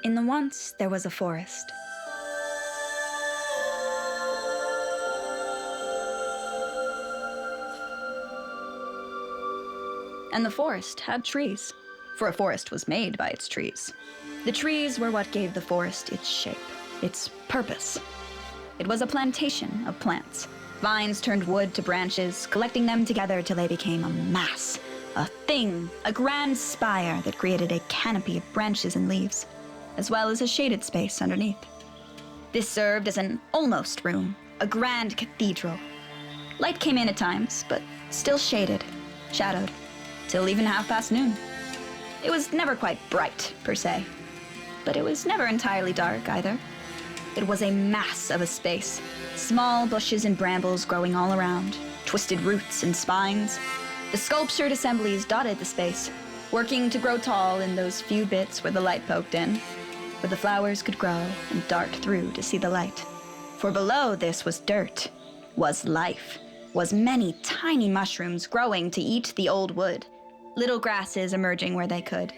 In the once, there was a forest. And the forest had trees, for a forest was made by its trees. The trees were what gave the forest its shape, its purpose. It was a plantation of plants. Vines turned wood to branches, collecting them together till they became a mass, a thing, a grand spire that created a canopy of branches and leaves, as well as a shaded space underneath. This served as an almost room, a grand cathedral. Light came in at times, but still shaded, shadowed, till even noon. It was never quite bright, per se, but it was never entirely dark either. It was a mass of a space, small bushes and brambles growing all around, twisted roots and spines. The sculptured assemblies dotted the space, working to grow tall in those few bits where the light poked in, where the flowers could grow and dart through to see the light. For below this was dirt, was life, was many tiny mushrooms growing to eat the old wood, little grasses emerging where they could,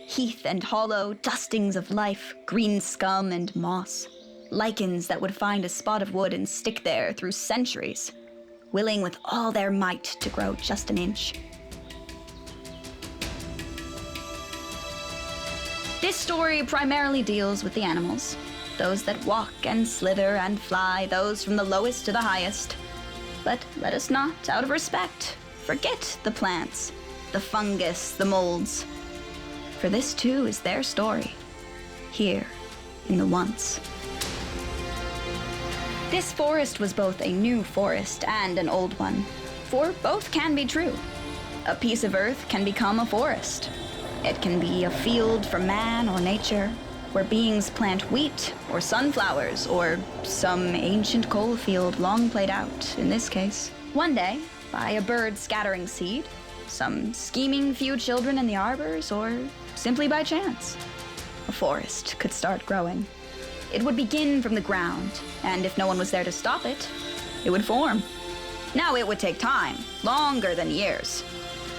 heath and hollow, dustings of life, green scum and moss, lichens that would find a spot of wood and stick there through centuries, willing with all their might to grow just an inch. This story primarily deals with the animals, those that walk and slither and fly, those from the lowest to the highest. But let us not, out of respect, forget the plants, the fungus, the molds. For this too is their story, here in the once. This forest was both a new forest and an old one, for both can be true. A piece of earth can become a forest. It can be a field for man or nature, where beings plant wheat or sunflowers or some ancient coal field long played out, in this case. One day, by a bird scattering seed, some scheming few children in the arbors, or simply by chance, a forest could start growing. It would begin from the ground, and if no one was there to stop it, it would form. Now it would take time, longer than years,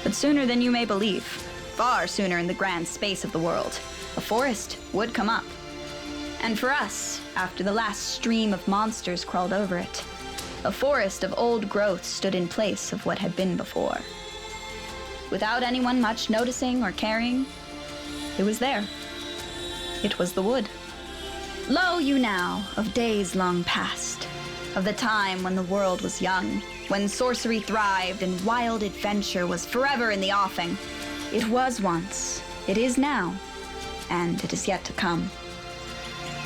but sooner than you may believe, far sooner in the grand space of the world, a forest would come up. And for us, after the last stream of monsters crawled over it, a forest of old growth stood in place of what had been before. Without anyone much noticing or caring, it was there. It was the wood. Lo you now, of days long past, of the time when the world was young, when sorcery thrived and wild adventure was forever in the offing. It was once, it is now, and it is yet to come.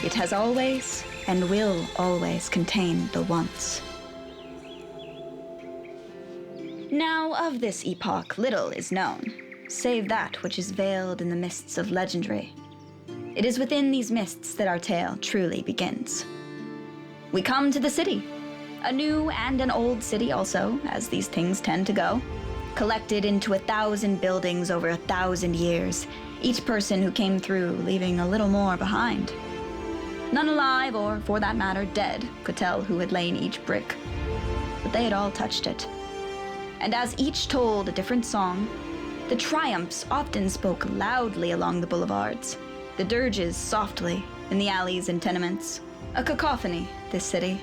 It has always and will always contain the once. Now of this epoch little is known, save that which is veiled in the mists of legendary. It is within these mists that our tale truly begins. We come to the city, a new and an old city also, as these things tend to go, collected into 1,000 buildings over 1,000 years, each person who came through leaving a little more behind. None alive, or for that matter dead, could tell who had lain each brick, but they had all touched it. And as each told a different song, the triumphs often spoke loudly along the boulevards, the dirges softly in the alleys and tenements. A cacophony, this city.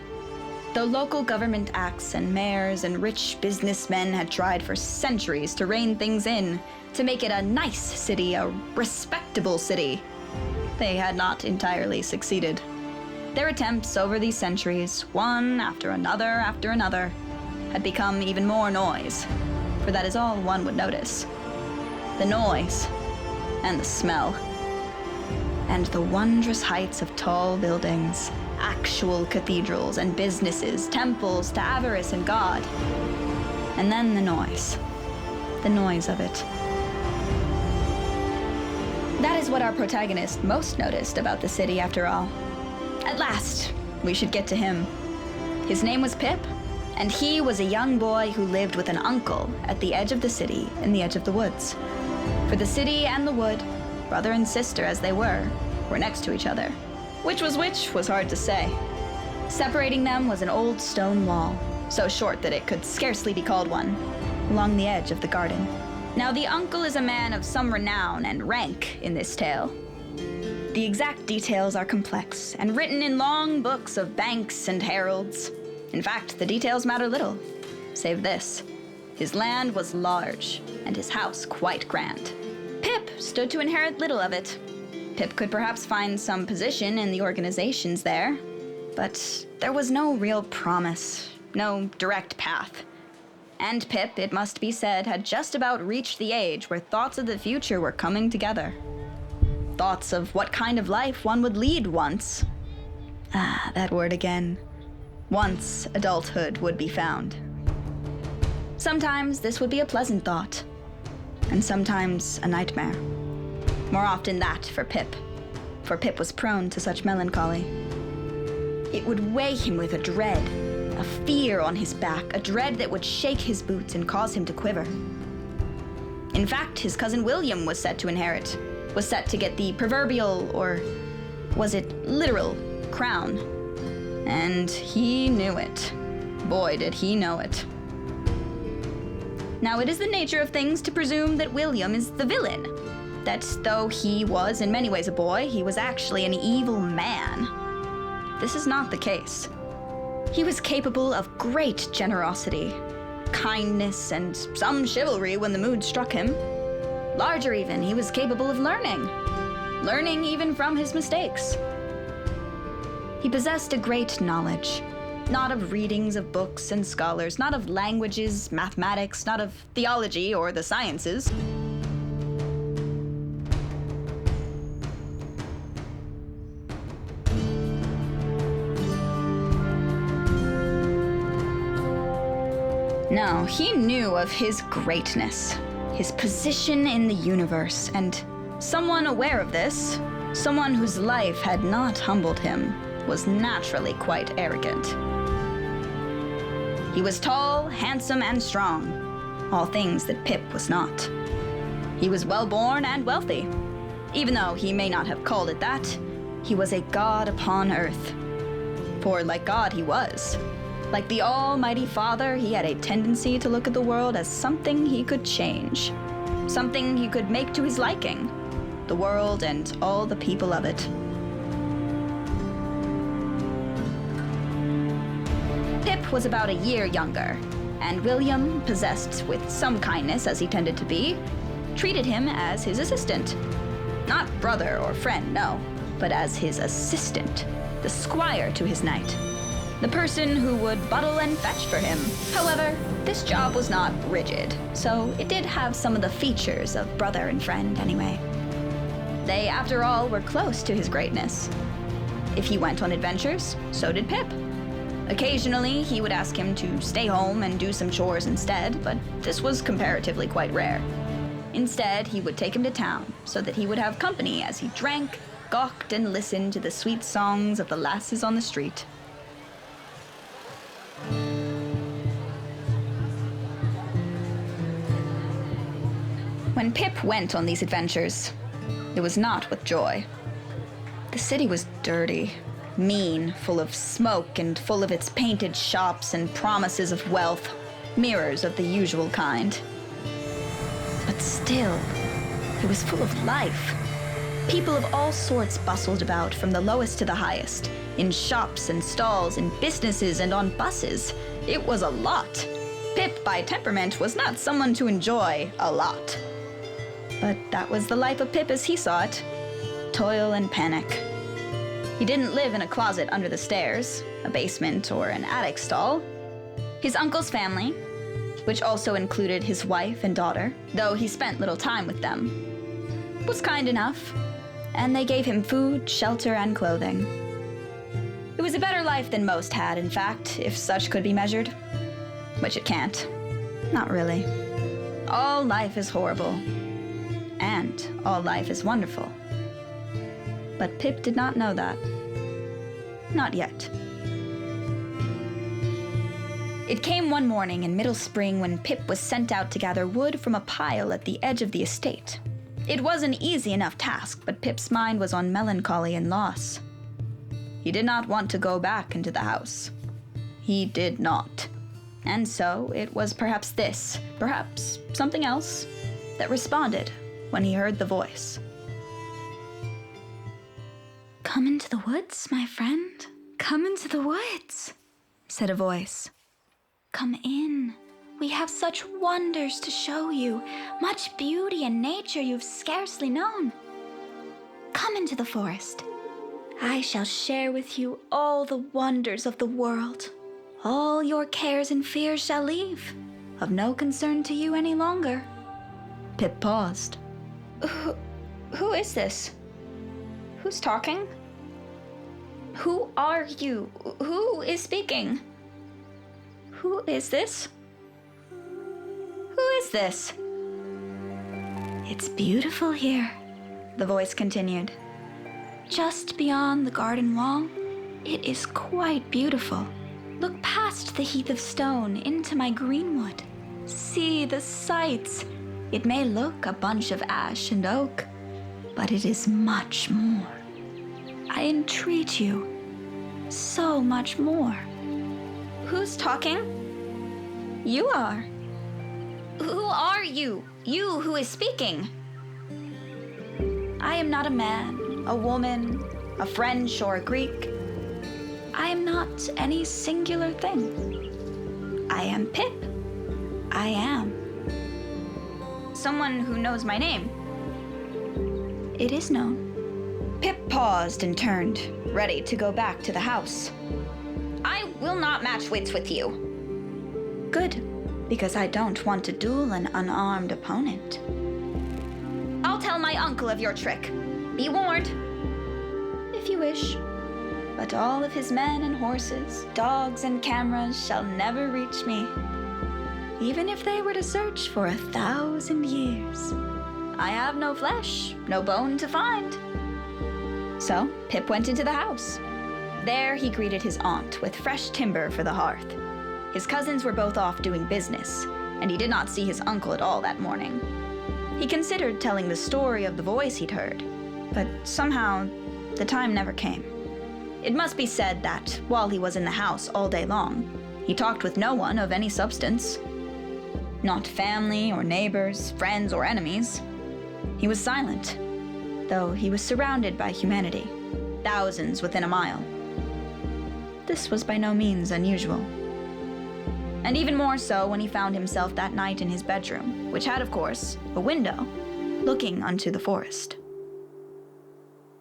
Though local government acts and mayors and rich businessmen had tried for centuries to rein things in, to make it a nice city, a respectable city, they had not entirely succeeded. Their attempts over these centuries, one after another, had become even more noise, for that is all one would notice. The noise, and the smell, and the wondrous heights of tall buildings, actual cathedrals and businesses, temples to avarice and God. And then the noise of it. That is what our protagonist most noticed about the city after all. At last, we should get to him. His name was Pip, and he was a young boy who lived with an uncle at the edge of the city in the edge of the woods. For the city and the wood, brother and sister as they were next to each other. Which was hard to say. Separating them was an old stone wall, so short that it could scarcely be called one, along the edge of the garden. Now the uncle is a man of some renown and rank in this tale. The exact details are complex and written in long books of banks and heralds. In fact, the details matter little, save this. His land was large, and his house quite grand. Pip stood to inherit little of it. Pip could perhaps find some position in the organizations there, but there was no real promise, no direct path. And Pip, it must be said, had just about reached the age where thoughts of the future were coming together. Thoughts of what kind of life one would lead once. Ah, that word again. Once adulthood would be found. Sometimes this would be a pleasant thought, and sometimes a nightmare. More often that for Pip was prone to such melancholy. It would weigh him with a dread, a fear on his back, a dread that would shake his boots and cause him to quiver. In fact, his cousin William was set to inherit, was set to get the proverbial, or was it literal, crown. And he knew it. Boy, did he know it. Now, it is the nature of things to presume that William is the villain, that though he was in many ways a boy, he was actually an evil man. This is not the case. He was capable of great generosity, kindness, and some chivalry when the mood struck him. Larger even, he was capable of learning even from his mistakes. He possessed a great knowledge, not of readings of books and scholars, not of languages, mathematics, not of theology or the sciences. No, he knew of his greatness, his position in the universe, and someone aware of this, someone whose life had not humbled him, was naturally quite arrogant. He was tall, handsome, and strong, all things that Pip was not. He was well-born and wealthy. Even though he may not have called it that, he was a god upon earth. For like God he was. Like the Almighty Father, he had a tendency to look at the world as something he could change, something he could make to his liking, the world and all the people of it. Pip was about a year younger, and William, possessed with some kindness as he tended to be, treated him as his assistant. Not brother or friend, no, but as his assistant, the squire to his knight. The person who would buttle and fetch for him. However, this job was not rigid, so it did have some of the features of brother and friend anyway. They, after all, were close to his greatness. If he went on adventures, so did Pip. Occasionally, he would ask him to stay home and do some chores instead, but this was comparatively quite rare. Instead, he would take him to town so that he would have company as he drank, gawked, and listened to the sweet songs of the lasses on the street. When Pip went on these adventures, it was not with joy. The city was dirty, mean, full of smoke and full of its painted shops and promises of wealth, mirrors of the usual kind. But still, it was full of life. People of all sorts bustled about, from the lowest to the highest, in shops and stalls, in businesses and on buses. It was a lot. Pip, by temperament, was not someone to enjoy a lot. But that was the life of Pip as he saw it. Toil and panic. He didn't live in a closet under the stairs, a basement, or an attic stall. His uncle's family, which also included his wife and daughter, though he spent little time with them, was kind enough, and they gave him food, shelter, and clothing. It was a better life than most had, in fact, if such could be measured. Which it can't. Not really. All life is horrible. And all life is wonderful. But Pip did not know that. Not yet. It came one morning in middle spring when Pip was sent out to gather wood from a pile at the edge of the estate. It was an easy enough task, but Pip's mind was on melancholy and loss. He did not want to go back into the house. He did not. And so it was perhaps this, perhaps something else, that responded when he heard the voice. "Come into the woods, my friend. Come into the woods," said a voice. "Come in. We have such wonders to show you, much beauty and nature you've scarcely known. Come into the forest. I shall share with you all the wonders of the world. All your cares and fears shall leave, of no concern to you any longer." Pip paused. Who is this? Who's talking? Who are you? Who is speaking? Who is this? Who is this? "It's beautiful here," the voice continued. "Just beyond the garden wall, it is quite beautiful. Look past the heath of stone into my greenwood. See the sights. It may look a bunch of ash and oak, but it is much more. I entreat you, so much more." Who's talking? You are. Who are you? You who is speaking? I am not a man, a woman, a French or a Greek. I am not any singular thing. I am Pip. I am. Someone who knows my name. It is known. Pip paused and turned, ready to go back to the house. "I will not match wits with you." "Good, because I don't want to duel an unarmed opponent." "I'll tell my uncle of your trick. Be warned." "If you wish. But all of his men and horses, dogs and cameras shall never reach me, even if they were to search for 1,000 years. I have no flesh, no bone to find." So Pip went into the house. There he greeted his aunt with fresh timber for the hearth. His cousins were both off doing business, and he did not see his uncle at all that morning. He considered telling the story of the voice he'd heard, but somehow the time never came. It must be said that while he was in the house all day long, he talked with no one of any substance. Not family or neighbors, friends or enemies. He was silent, though he was surrounded by humanity, thousands within a mile. This was by no means unusual. And even more so when he found himself that night in his bedroom, which had, of course, a window looking onto the forest.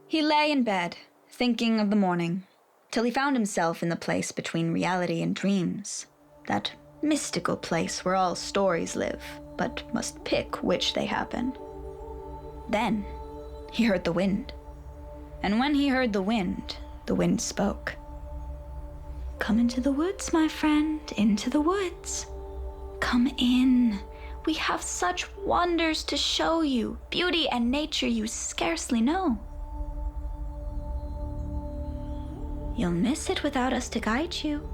He lay in bed, thinking of the morning, till he found himself in the place between reality and dreams, that mystical place where all stories live, but must pick which they happen. Then he heard the wind, and when he heard the wind spoke. "Come into the woods, my friend, into the woods. Come in. We have such wonders to show you, beauty and nature you scarcely know. You'll miss it without us to guide you.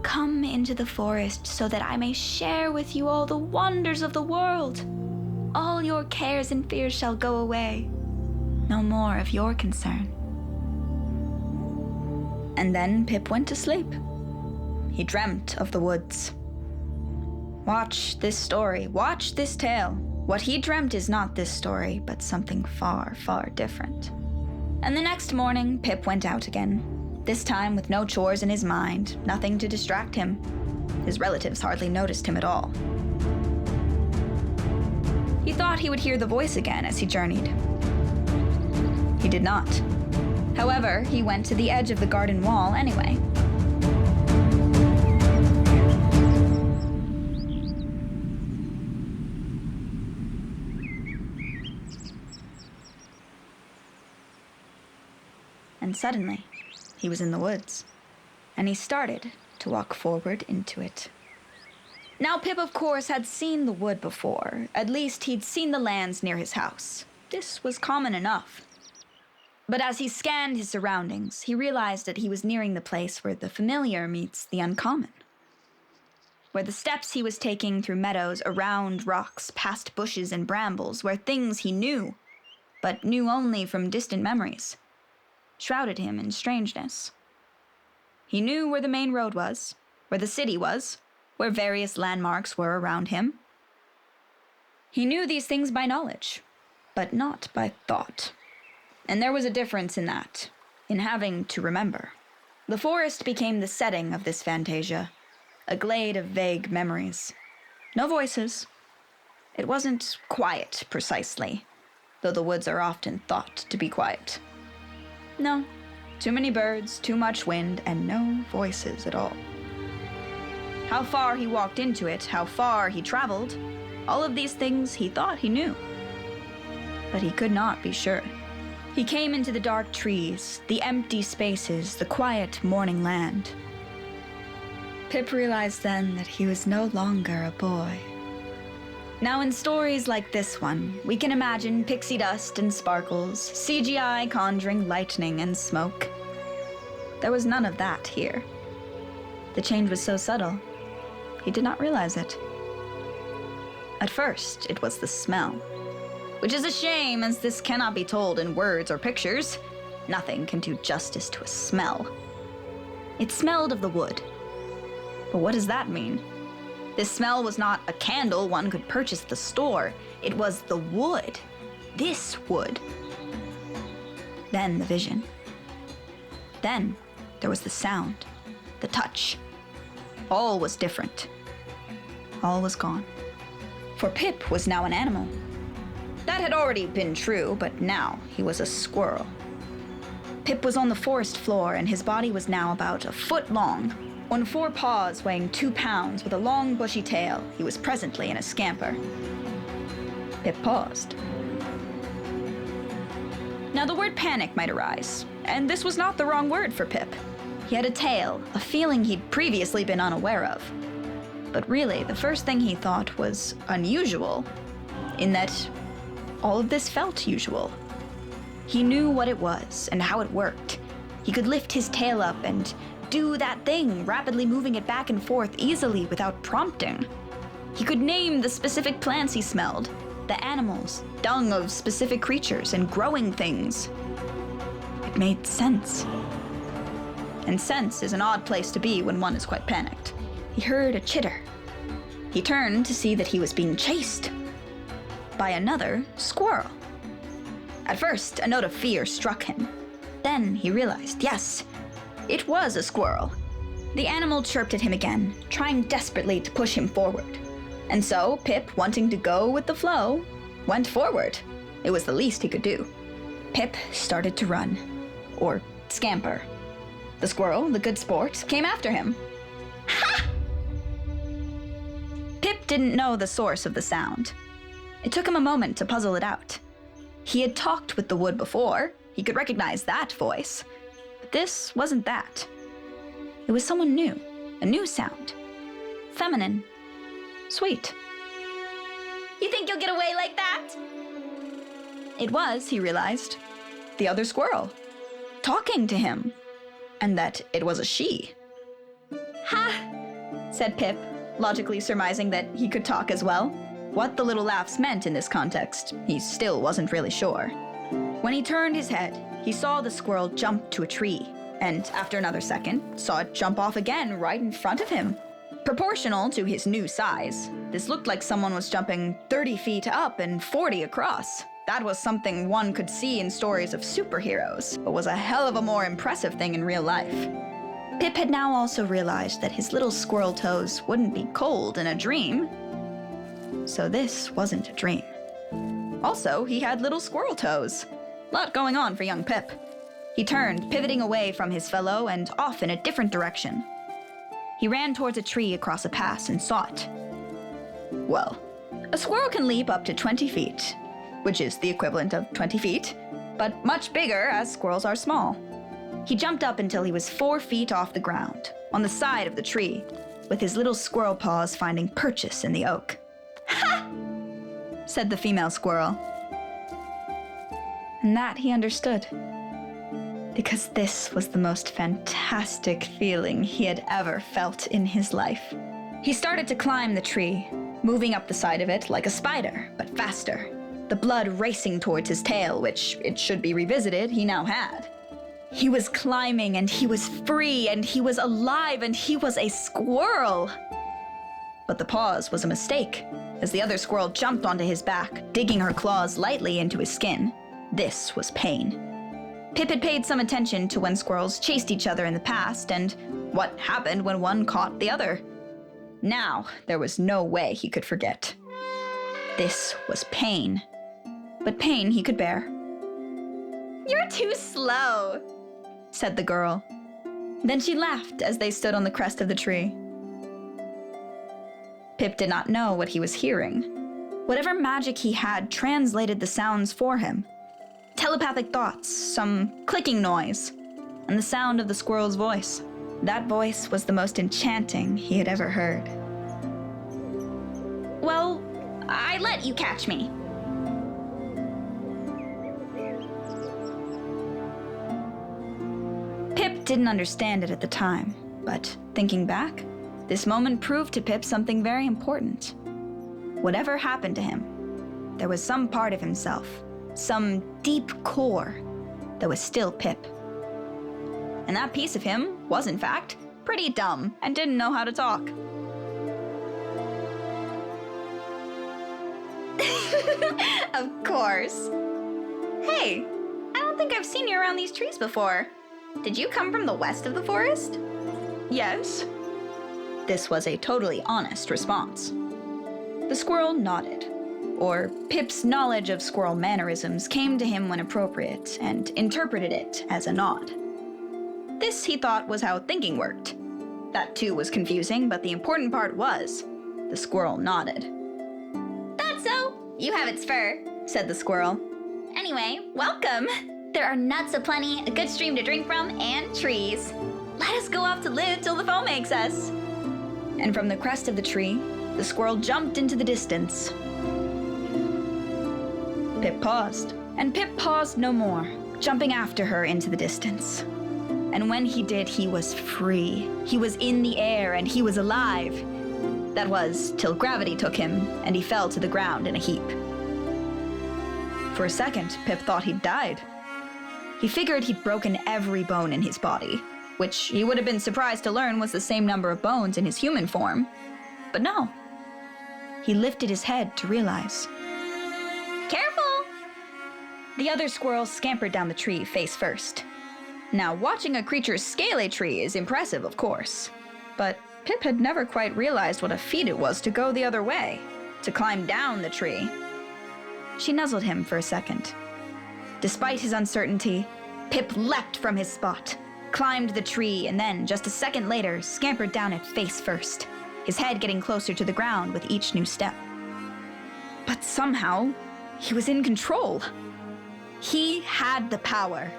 Come into the forest so that I may share with you all the wonders of the world. All your cares and fears shall go away. No more of your concern." And then Pip went to sleep. He dreamt of the woods. Watch this story, watch this tale. What he dreamt is not this story, but something far, far different. And the next morning, Pip went out again. This time with no chores in his mind, nothing to distract him. His relatives hardly noticed him at all. He thought he would hear the voice again as he journeyed. He did not. However, he went to the edge of the garden wall anyway. And suddenly, he was in the woods, and he started to walk forward into it. Now, Pip, of course, had seen the wood before. At least, he'd seen the lands near his house. This was common enough. But as he scanned his surroundings, he realized that he was nearing the place where the familiar meets the uncommon. Where the steps he was taking through meadows, around rocks, past bushes and brambles, where things he knew, but knew only from distant memories, shrouded him in strangeness. He knew where the main road was, where the city was, where various landmarks were around him. He knew these things by knowledge, but not by thought. And there was a difference in that. in having to remember. The forest became the setting of this fantasia, a glade of vague memories. No voices. It wasn't quiet, precisely, though the woods are often thought to be quiet. No, too many birds, too much wind, and no voices at all. How far he walked into it, how far he traveled, all of these things he thought he knew. But he could not be sure. He came into the dark trees, the empty spaces, the quiet morning land. Pip realized then that he was no longer a boy. Now in stories like this one, we can imagine pixie dust and sparkles, CGI conjuring lightning and smoke. There was none of that here. The change was so subtle, he did not realize it. At first, it was the smell, which is a shame as this cannot be told in words or pictures. Nothing can do justice to a smell. It smelled of the wood. But what does that mean? This smell was not a candle one could purchase at the store. It was the wood. This wood. Then the vision. Then there was the sound, the touch. All was different. All was gone. For Pip was now an animal. That had already been true, but now he was a squirrel. Pip was on the forest floor, and his body was now about a foot long. On 4 paws weighing 2 pounds with a long bushy tail, he was presently in a scamper. Pip paused. Now the word panic might arise, and this was not the wrong word for Pip. He had a tail, a feeling he'd previously been unaware of. But really, the first thing he thought was unusual, in that all of this felt usual. He knew what it was and how it worked. He could lift his tail up and do that thing, rapidly moving it back and forth easily without prompting. He could name the specific plants he smelled, the animals, dung of specific creatures, and growing things. It made sense. And sense is an odd place to be when one is quite panicked. He heard a chitter. He turned to see that he was being chased by another squirrel. At first, a note of fear struck him. Then he realized, yes, it was a squirrel. The animal chirped at him again, trying desperately to push him forward. And so, Pip, wanting to go with the flow, went forward. It was the least he could do. Pip started to run, or scamper. The squirrel, the good sport, came after him. Ha! Pip didn't know the source of the sound. It took him a moment to puzzle it out. He had talked with the wood before. He could recognize that voice. But this wasn't that. It was someone new, a new sound. Feminine. Sweet. You think you'll get away like that? It was, he realized, the other squirrel, talking to him, and that it was a she. Ha! Said Pip, logically surmising that he could talk as well. What the little laughs meant in this context, he still wasn't really sure. When he turned his head, he saw the squirrel jump to a tree, and after another second, saw it jump off again right in front of him. Proportional to his new size, this looked like someone was jumping 30 feet up and 40 across. That was something one could see in stories of superheroes, but was a hell of a more impressive thing in real life. Pip had now also realized that his little squirrel toes wouldn't be cold in a dream. So this wasn't a dream. Also, he had little squirrel toes. Lot going on for young Pip. He turned, pivoting away from his fellow and off in a different direction. He ran towards a tree across a pass and saw it. Well, a squirrel can leap up to 20 feet, which is the equivalent of 20 feet, but much bigger as squirrels are small. He jumped up until he was 4 feet off the ground, on the side of the tree, with his little squirrel paws finding purchase in the oak. Ha! Said the female squirrel. And that he understood, because this was the most fantastic feeling he had ever felt in his life. He started to climb the tree, moving up the side of it like a spider, but faster. The blood racing towards his tail, which, it should be revisited, he now had. He was climbing, and he was free, and he was alive, and he was a squirrel. But the pause was a mistake, as the other squirrel jumped onto his back, digging her claws lightly into his skin. This was pain. Pip had paid some attention to when squirrels chased each other in the past and what happened when one caught the other. Now, there was no way he could forget. This was pain. But pain he could bear. "You're too slow," said the girl. Then she laughed as they stood on the crest of the tree. Pip did not know what he was hearing. Whatever magic he had translated the sounds for him. Telepathic thoughts, some clicking noise, and the sound of the squirrel's voice. That voice was the most enchanting he had ever heard. "Well, I let you catch me." Pip didn't understand it at the time, but thinking back, this moment proved to Pip something very important. Whatever happened to him, there was some part of himself, some deep core, that was still Pip. And that piece of him was, in fact, pretty dumb and didn't know how to talk. Of course. "Hey, I don't think I've seen you around these trees before. Did you come from the west of the forest?" "Yes." This was a totally honest response. The squirrel nodded, or Pip's knowledge of squirrel mannerisms came to him when appropriate and interpreted it as a nod. This, he thought, was how thinking worked. That too was confusing, but the important part was, the squirrel nodded. "That's so. You have its fur," said the squirrel. "Anyway, welcome. There are nuts aplenty, a good stream to drink from, and trees. Let us go off to live till the foe makes us." And from the crest of the tree, the squirrel jumped into the distance. Pip paused, and Pip paused no more, jumping after her into the distance. And when he did, he was free. He was in the air, and he was alive. That was, till gravity took him, and he fell to the ground in a heap. For a second, Pip thought he'd died. He figured he'd broken every bone in his body, which he would have been surprised to learn was the same number of bones in his human form. But no. He lifted his head to realize. "Careful!" The other squirrels scampered down the tree face first. Now, watching a creature scale a tree is impressive, of course. But Pip had never quite realized what a feat it was to go the other way, to climb down the tree. She nuzzled him for a second. Despite his uncertainty, Pip leapt from his spot, climbed the tree, and then, just a second later, scampered down it face first, his head getting closer to the ground with each new step. But somehow, he was in control. He had the power.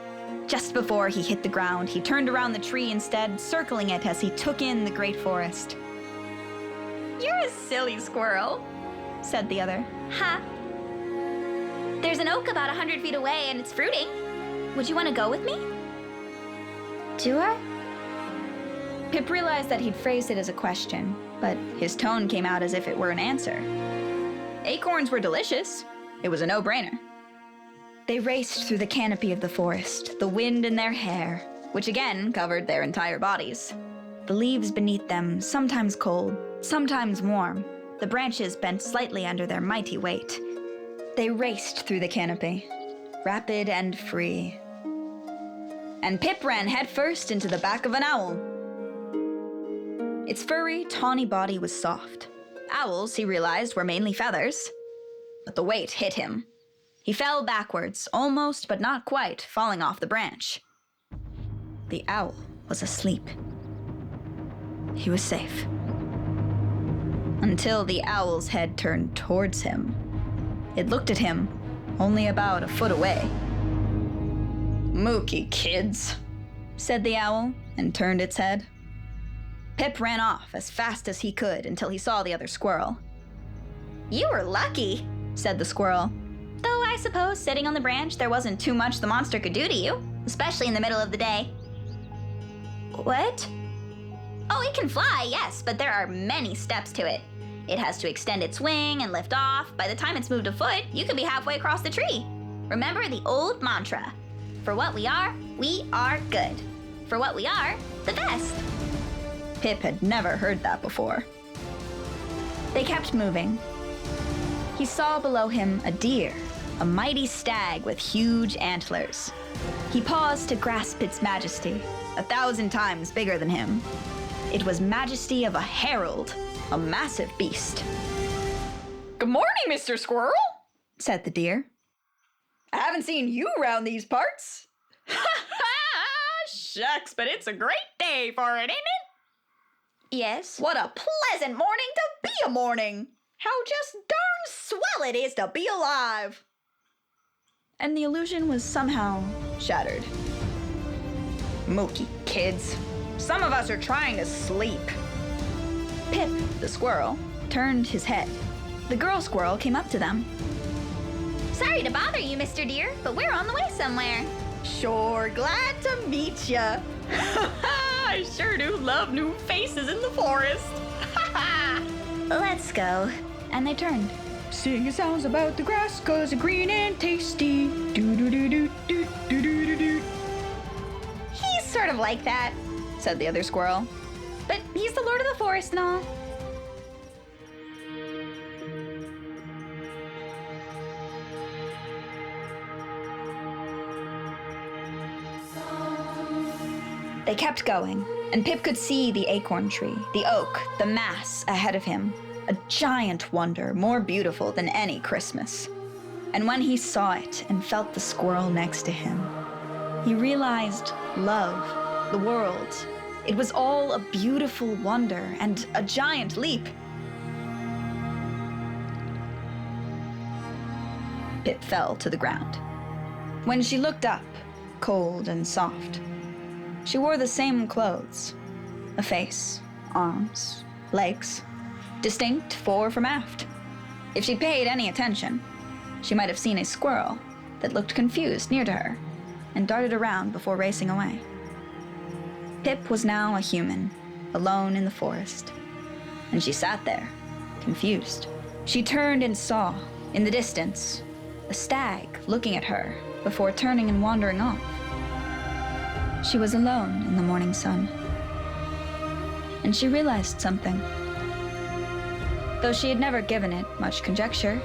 Just before he hit the ground, he turned around the tree instead, circling it as he took in the great forest. "You're a silly squirrel," said the other. "Ha! There's an oak about 100 feet away and it's fruiting. Would you want to go with me?" "Do I?" Pip realized that he'd phrased it as a question, but his tone came out as if it were an answer. Acorns were delicious. It was a no-brainer. They raced through the canopy of the forest, the wind in their hair, which again covered their entire bodies. The leaves beneath them, sometimes cold, sometimes warm, the branches bent slightly under their mighty weight. They raced through the canopy, rapid and free. And Pip ran headfirst into the back of an owl. Its furry, tawny body was soft. Owls, he realized, were mainly feathers. But the weight hit him. He fell backwards, almost but not quite, falling off the branch. The owl was asleep. He was safe. Until the owl's head turned towards him. It looked at him, only about a foot away. "Mookie, kids," said the owl, and turned its head. Pip ran off as fast as he could until he saw the other squirrel. "You were lucky," said the squirrel. "Though I suppose sitting on the branch there wasn't too much the monster could do to you, especially in the middle of the day." "What?" "Oh, it can fly, yes, but there are many steps to it. It has to extend its wing and lift off. By the time it's moved a foot, you could be halfway across the tree. Remember the old mantra. For what we are good. For what we are, the best." Pip had never heard that before. They kept moving. He saw below him a deer, a mighty stag with huge antlers. He paused to grasp its majesty, 1,000 times bigger than him. It was majesty of a herald, a massive beast. "Good morning, Mr. Squirrel," said the deer. "I haven't seen you around these parts." "Ha ha! Shucks, but it's a great day for it, ain't it?" "Yes." "What a pleasant morning to be a morning! How just darn swell it is to be alive!" And the illusion was somehow shattered. "Mookie kids, some of us are trying to sleep." Pip, the squirrel, turned his head. The girl squirrel came up to them. Sorry to bother you, Mr. Deer, but we're on the way somewhere. "Sure, glad to meet ya." "I sure do love new faces in the forest." "Let's go." And they turned. "Singing sounds about the grass, 'cause it's green and tasty. Do-do-do-do-do-do-do-do-do." "He's sort of like that," said the other squirrel. "But he's the lord of the forest and all." They kept going, and Pip could see the acorn tree, the oak, the mass ahead of him, a giant wonder more beautiful than any Christmas. And when he saw it and felt the squirrel next to him, he realized love, the world. It was all a beautiful wonder and a giant leap. Pip fell to the ground. When she looked up, cold and soft, she wore the same clothes. A face, arms, legs, distinct fore from aft. If she'd paid any attention, she might have seen a squirrel that looked confused near to her and darted around before racing away. Pip was now a human, alone in the forest, and she sat there, confused. She turned and saw, in the distance, a stag looking at her before turning and wandering off. She was alone in the morning sun, and she realized something. Though she had never given it much conjecture,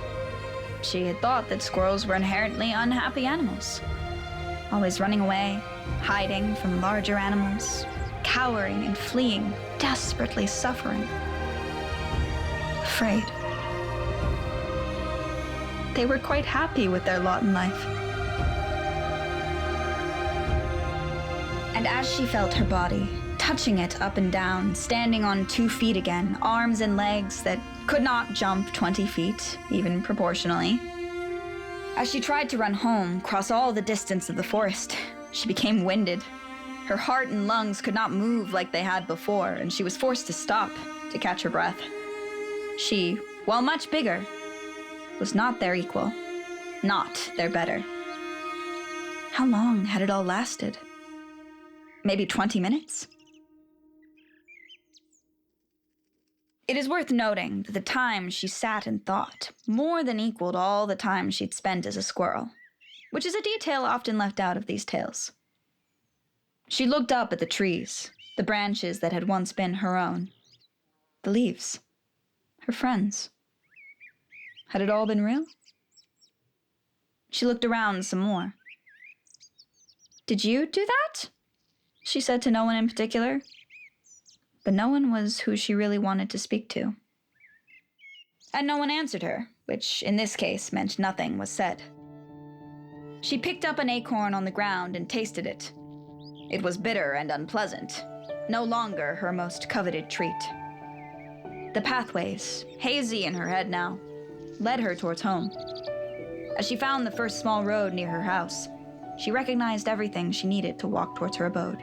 she had thought that squirrels were inherently unhappy animals, always running away, hiding from larger animals, cowering and fleeing, desperately suffering, afraid. They were quite happy with their lot in life. And as she felt her body, touching it up and down, standing on 2 feet again, arms and legs that could not jump 20 feet, even proportionally. As she tried to run home, cross all the distance of the forest, she became winded. Her heart and lungs could not move like they had before, and she was forced to stop to catch her breath. She, while much bigger, was not their equal, not their better. How long had it all lasted? Maybe 20 minutes? It is worth noting that the time she sat and thought more than equaled all the time she'd spent as a squirrel, which is a detail often left out of these tales. She looked up at the trees, the branches that had once been her own, the leaves, her friends. Had it all been real? She looked around some more. "Did you do that?" she said to no one in particular. But no one was who she really wanted to speak to. And no one answered her, which in this case meant nothing was said. She picked up an acorn on the ground and tasted it. It was bitter and unpleasant, no longer her most coveted treat. The pathways, hazy in her head now, led her towards home. As she found the first small road near her house, she recognized everything she needed to walk towards her abode.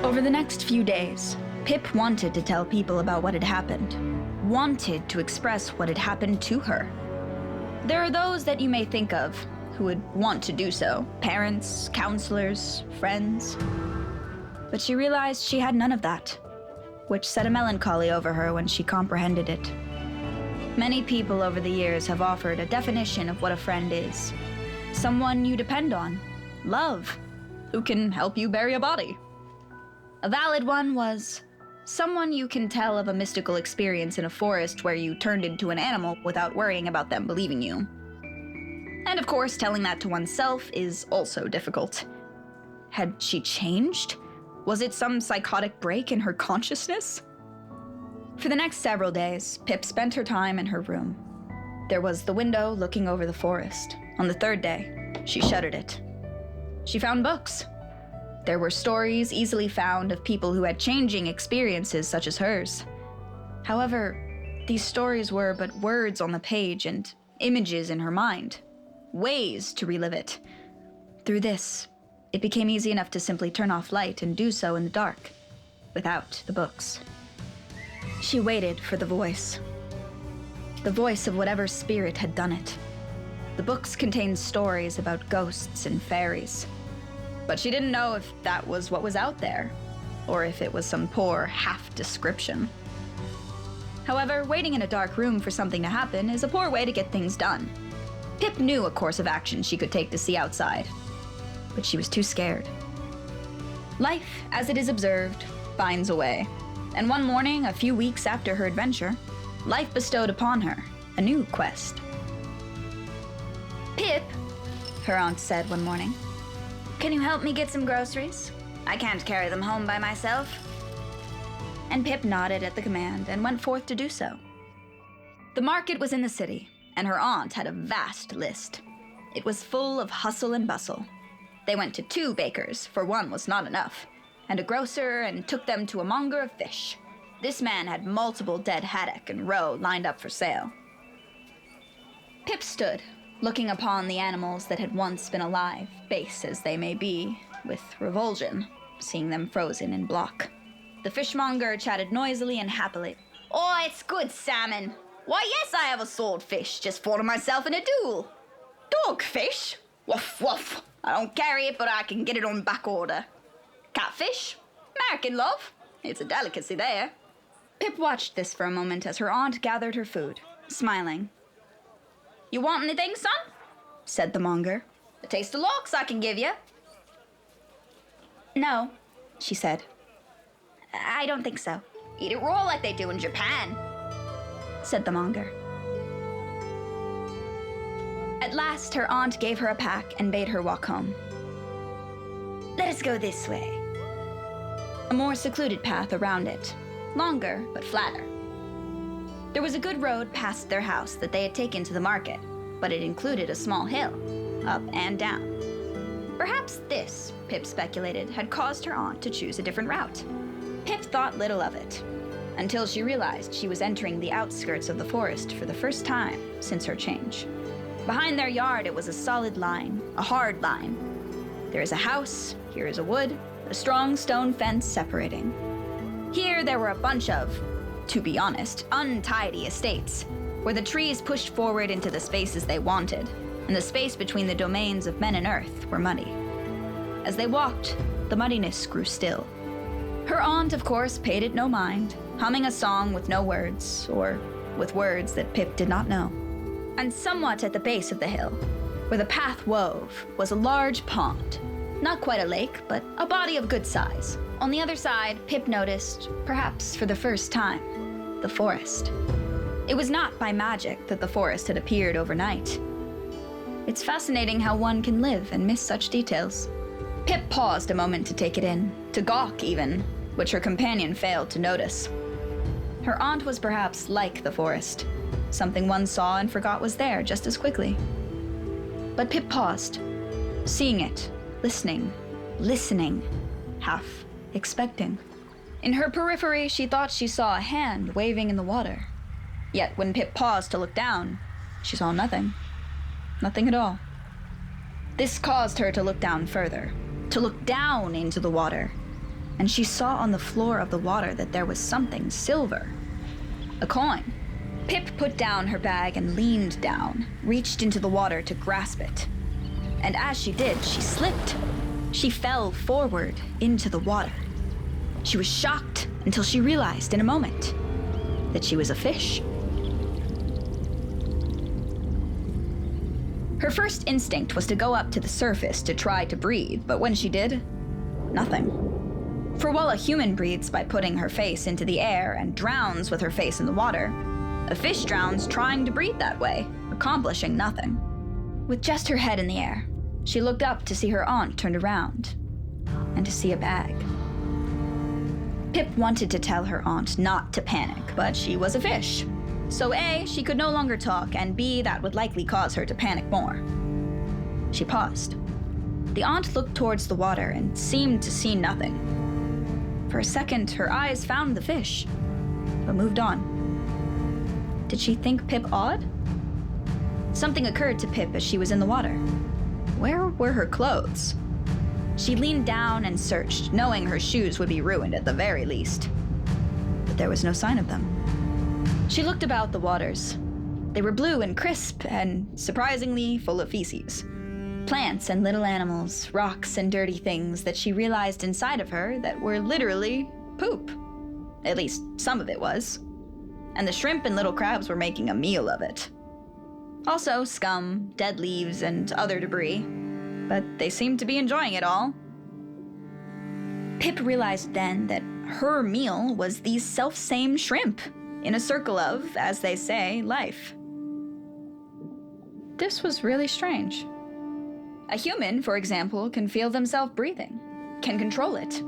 Over the next few days, Pip wanted to tell people about what had happened, wanted to express what had happened to her. There are those that you may think of who would want to do so. Parents, counselors, friends. But she realized she had none of that, which set a melancholy over her when she comprehended it. Many people over the years have offered a definition of what a friend is. Someone you depend on, love, who can help you bury a body. A valid one was someone you can tell of a mystical experience in a forest where you turned into an animal without worrying about them believing you. And of course, telling that to oneself is also difficult. Had she changed? Was it some psychotic break in her consciousness? For the next several days, Pip spent her time in her room. There was the window looking over the forest. On the third day, she shuttered it. She found books. There were stories easily found of people who had changing experiences such as hers. However, these stories were but words on the page and images in her mind. Ways to relive it. Through this, it became easy enough to simply turn off light and do so in the dark, without the books. She waited for the voice of whatever spirit had done it. The books contained stories about ghosts and fairies, but she didn't know if that was what was out there, or if it was some poor half-description. However, waiting in a dark room for something to happen is a poor way to get things done. Pip knew a course of action she could take to see outside, but she was too scared. Life, as it is observed, finds a way. And one morning, a few weeks after her adventure, life bestowed upon her a new quest. Pip, Her aunt said one morning. can you help me get some groceries? I can't carry them home by myself. And Pip nodded at the command and went forth to do so. The market was in the city, and her aunt had a vast list. It was full of hustle and bustle. They went to 2 bakers, for one was not enough, and a grocer, and took them to a monger of fish. This man had multiple dead haddock and roe lined up for sale. Pip stood, looking upon the animals that had once been alive, base as they may be, with revulsion, seeing them frozen in block. The fishmonger chatted noisily and happily. Oh, it's good salmon. Why, yes, I have a swordfish. Just fought myself in a duel. Dogfish? Woof, woof. I don't carry it, but I can get it on back order. Catfish? American love. It's a delicacy there. Pip watched this for a moment as her aunt gathered her food, smiling. You want anything, son? Said the monger. A taste of lox I can give you. No, she said. I don't think so. Eat it raw like they do in Japan. Said the monger. At last, her aunt gave her a pack and bade her walk home. Let us go this way. A more secluded path around it, longer but flatter. There was a good road past their house that they had taken to the market, but it included a small hill, up and down. Perhaps this, Pip speculated, had caused her aunt to choose a different route. Pip thought little of it, until she realized she was entering the outskirts of the forest for the first time since her change. Behind their yard, it was a solid line, a hard line. There is a house, here is a wood, a strong stone fence separating. Here there were a bunch of, to be honest, untidy estates, where the trees pushed forward into the spaces they wanted, and the space between the domains of men and earth were muddy. As they walked, the muddiness grew still. Her aunt, of course, paid it no mind, humming a song with no words, or with words that Pip did not know. And somewhat at the base of the hill, where the path wove, was a large pond. Not quite a lake, but a body of good size. On the other side, Pip noticed, perhaps for the first time, the forest. It was not by magic that the forest had appeared overnight. It's fascinating how one can live and miss such details. Pip paused a moment to take it in, to gawk even, which her companion failed to notice. Her aunt was perhaps like the forest, something one saw and forgot was there just as quickly. But Pip paused, seeing it, listening, half expecting. In her periphery, she thought she saw a hand waving in the water. Yet when Pip paused to look down, she saw nothing. Nothing at all. This caused her to look down further, to look down into the water, and she saw on the floor of the water that there was something silver. A coin. Pip put down her bag and leaned down, reached into the water to grasp it. And as she did, she slipped. She fell forward into the water. She was shocked until she realized in a moment that she was a fish. Her first instinct was to go up to the surface to try to breathe, but when she did, nothing. For while a human breathes by putting her face into the air and drowns with her face in the water, a fish drowns trying to breathe that way, accomplishing nothing. With just her head in the air, she looked up to see her aunt turned around, and to see a bag. Pip wanted to tell her aunt not to panic, but she was a fish. So A, she could no longer talk, and B, that would likely cause her to panic more. She paused. The aunt looked towards the water and seemed to see nothing. For a second, her eyes found the fish, but moved on. Did she think Pip odd? Something occurred to Pip as she was in the water. Where were her clothes? She leaned down and searched, knowing her shoes would be ruined at the very least. But there was no sign of them. She looked about the waters. They were blue and crisp and, surprisingly, full of feces. Plants and little animals, rocks and dirty things that she realized inside of her that were literally poop. At least some of it was. And the shrimp and little crabs were making a meal of it. Also scum, dead leaves, and other debris. But they seemed to be enjoying it all. Pip realized then that her meal was these self-same shrimp, in a circle of, as they say, life. This was really strange. A human, for example, can feel themselves breathing, can control it.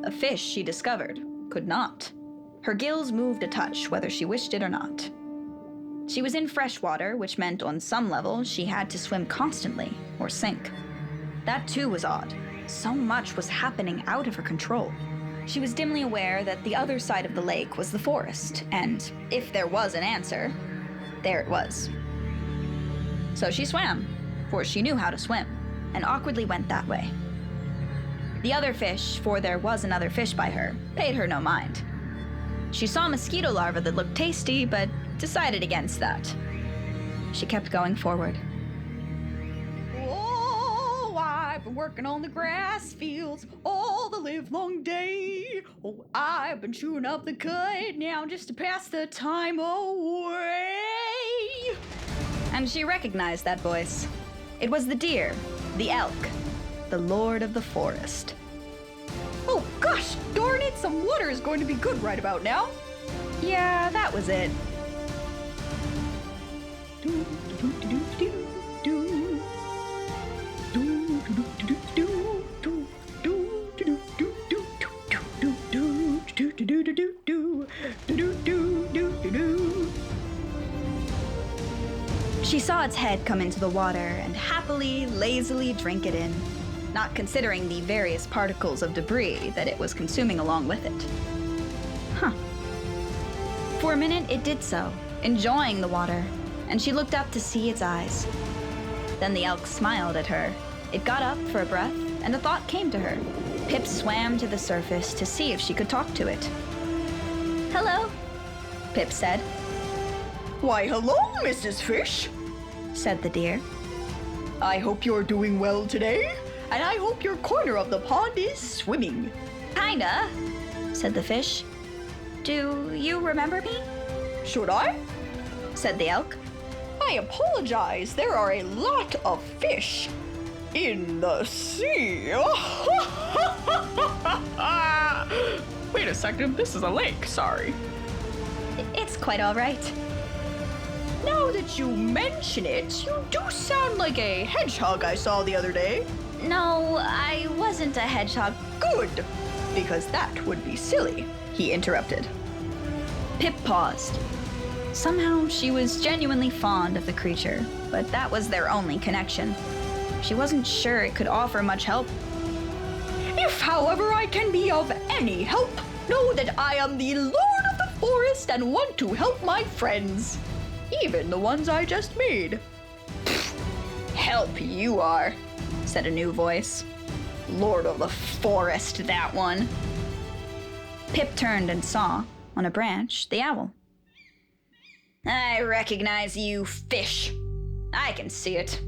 A fish, she discovered, could not. Her gills moved a touch, whether she wished it or not. She was in fresh water, which meant on some level she had to swim constantly, or sink. That too was odd. So much was happening out of her control. She was dimly aware that the other side of the lake was the forest, and if there was an answer, there it was. So she swam, for she knew how to swim, and awkwardly went that way. The other fish, for there was another fish by her, paid her no mind. She saw mosquito larvae that looked tasty, but decided against that. She kept going forward. Oh, I've been working on the grass fields all the livelong day. Oh, I've been chewing up the cud now just to pass the time away. And she recognized that voice. It was the deer, the elk, the lord of the forest. Oh gosh, darn it, some water is going to be good right about now. Yeah, that was it. She saw its head come into the water and happily, lazily drink it in, not considering the various particles of debris that it was consuming along with it. Huh. For a minute, it did so, enjoying the water, and she looked up to see its eyes. Then the elk smiled at her. It got up for a breath, and a thought came to her. Pip swam to the surface to see if she could talk to it. "Hello," Pip said. Why, hello, Mrs. Fish, said the deer. I hope you're doing well today, and I hope your corner of the pond is swimming. Kinda, said the fish. Do you remember me? Should I? Said the elk. I apologize, there are a lot of fish in the sea. Wait a second, this is a lake, sorry. It's quite all right. Now that you mention it, you do sound like a hedgehog I saw the other day. No, I wasn't a hedgehog. Good, because that would be silly, he interrupted. Pip paused. Somehow she was genuinely fond of the creature, but that was their only connection. She wasn't sure it could offer much help. If, however, I can be of any help, know that I am the Lord of the Forest and want to help my friends. Even the ones I just made. Help you are, said a new voice. Lord of the Forest, that one. Pip turned and saw, on a branch, the owl. I recognize you, fish. I can see it.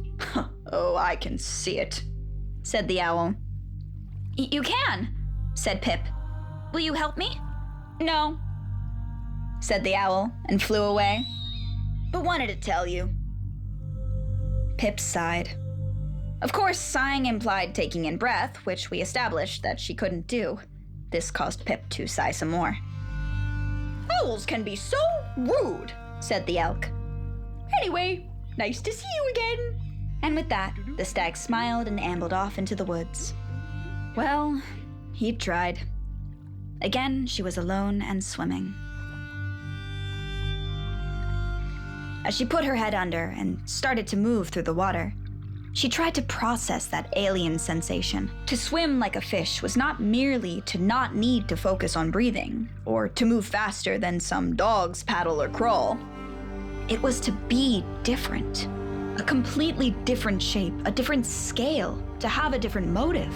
Oh, I can see it, said the owl. You can, said Pip. Will you help me? No, said the owl and flew away. But wanted to tell you. Pip sighed. Of course, sighing implied taking in breath, which we established that she couldn't do. This caused Pip to sigh some more. Owls can be so rude, said the elk. Anyway, nice to see you again. And with that, the stag smiled and ambled off into the woods. Well, he'd tried. Again, she was alone and swimming. As she put her head under and started to move through the water, she tried to process that alien sensation. To swim like a fish was not merely to not need to focus on breathing, or to move faster than some dogs paddle or crawl. It was to be different. A completely different shape, a different scale, to have a different motive.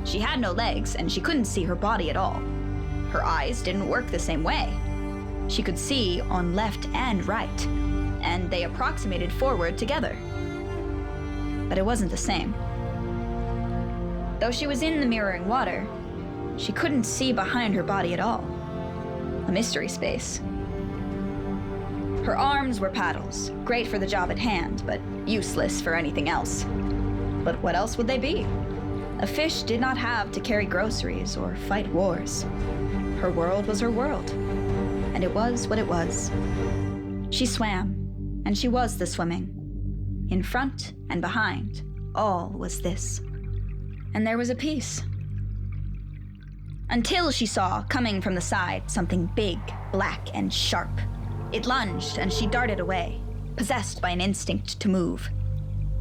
She had no legs, and she couldn't see her body at all. Her eyes didn't work the same way. She could see on left and right, and they approximated forward together. But it wasn't the same. Though she was in the mirroring water, she couldn't see behind her body at all. A mystery space. Her arms were paddles, great for the job at hand, but useless for anything else. But what else would they be? A fish did not have to carry groceries or fight wars. Her world was her world, and it was what it was. She swam, and she was the swimming. In front and behind, all was this. And there was a peace. Until she saw, coming from the side, something big, black, and sharp. It lunged, and she darted away, possessed by an instinct to move.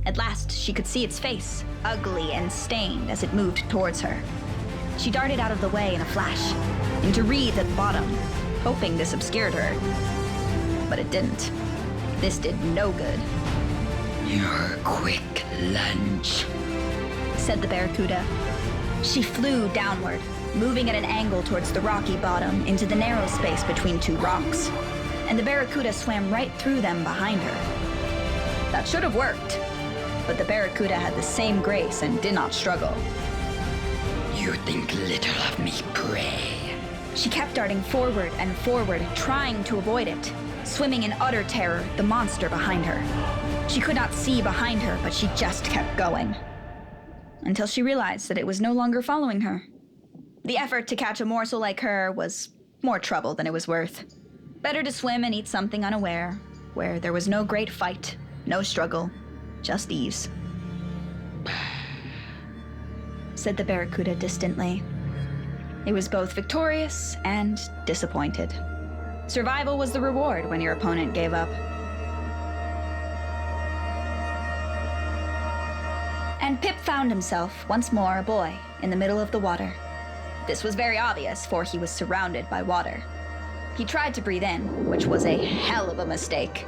At last, she could see its face, ugly and stained as it moved towards her. She darted out of the way in a flash, into reeds at the bottom, hoping this obscured her. But it didn't. This did no good. Your quick lunge, said the barracuda. She flew downward, moving at an angle towards the rocky bottom into the narrow space between two rocks, and the barracuda swam right through them behind her. That should have worked, but the barracuda had the same grace and did not struggle. You think little of me, prey. She kept darting forward and forward, trying to avoid it, swimming in utter terror, the monster behind her. She could not see behind her, but she just kept going. Until she realized that it was no longer following her. The effort to catch a morsel like her was more trouble than it was worth. Better to swim and eat something unaware, where there was no great fight, no struggle, just ease. Said the barracuda distantly. It was both victorious and disappointed. Survival was the reward when your opponent gave up. And Pip found himself, once more a boy, in the middle of the water. This was very obvious, for he was surrounded by water. He tried to breathe in, which was a hell of a mistake.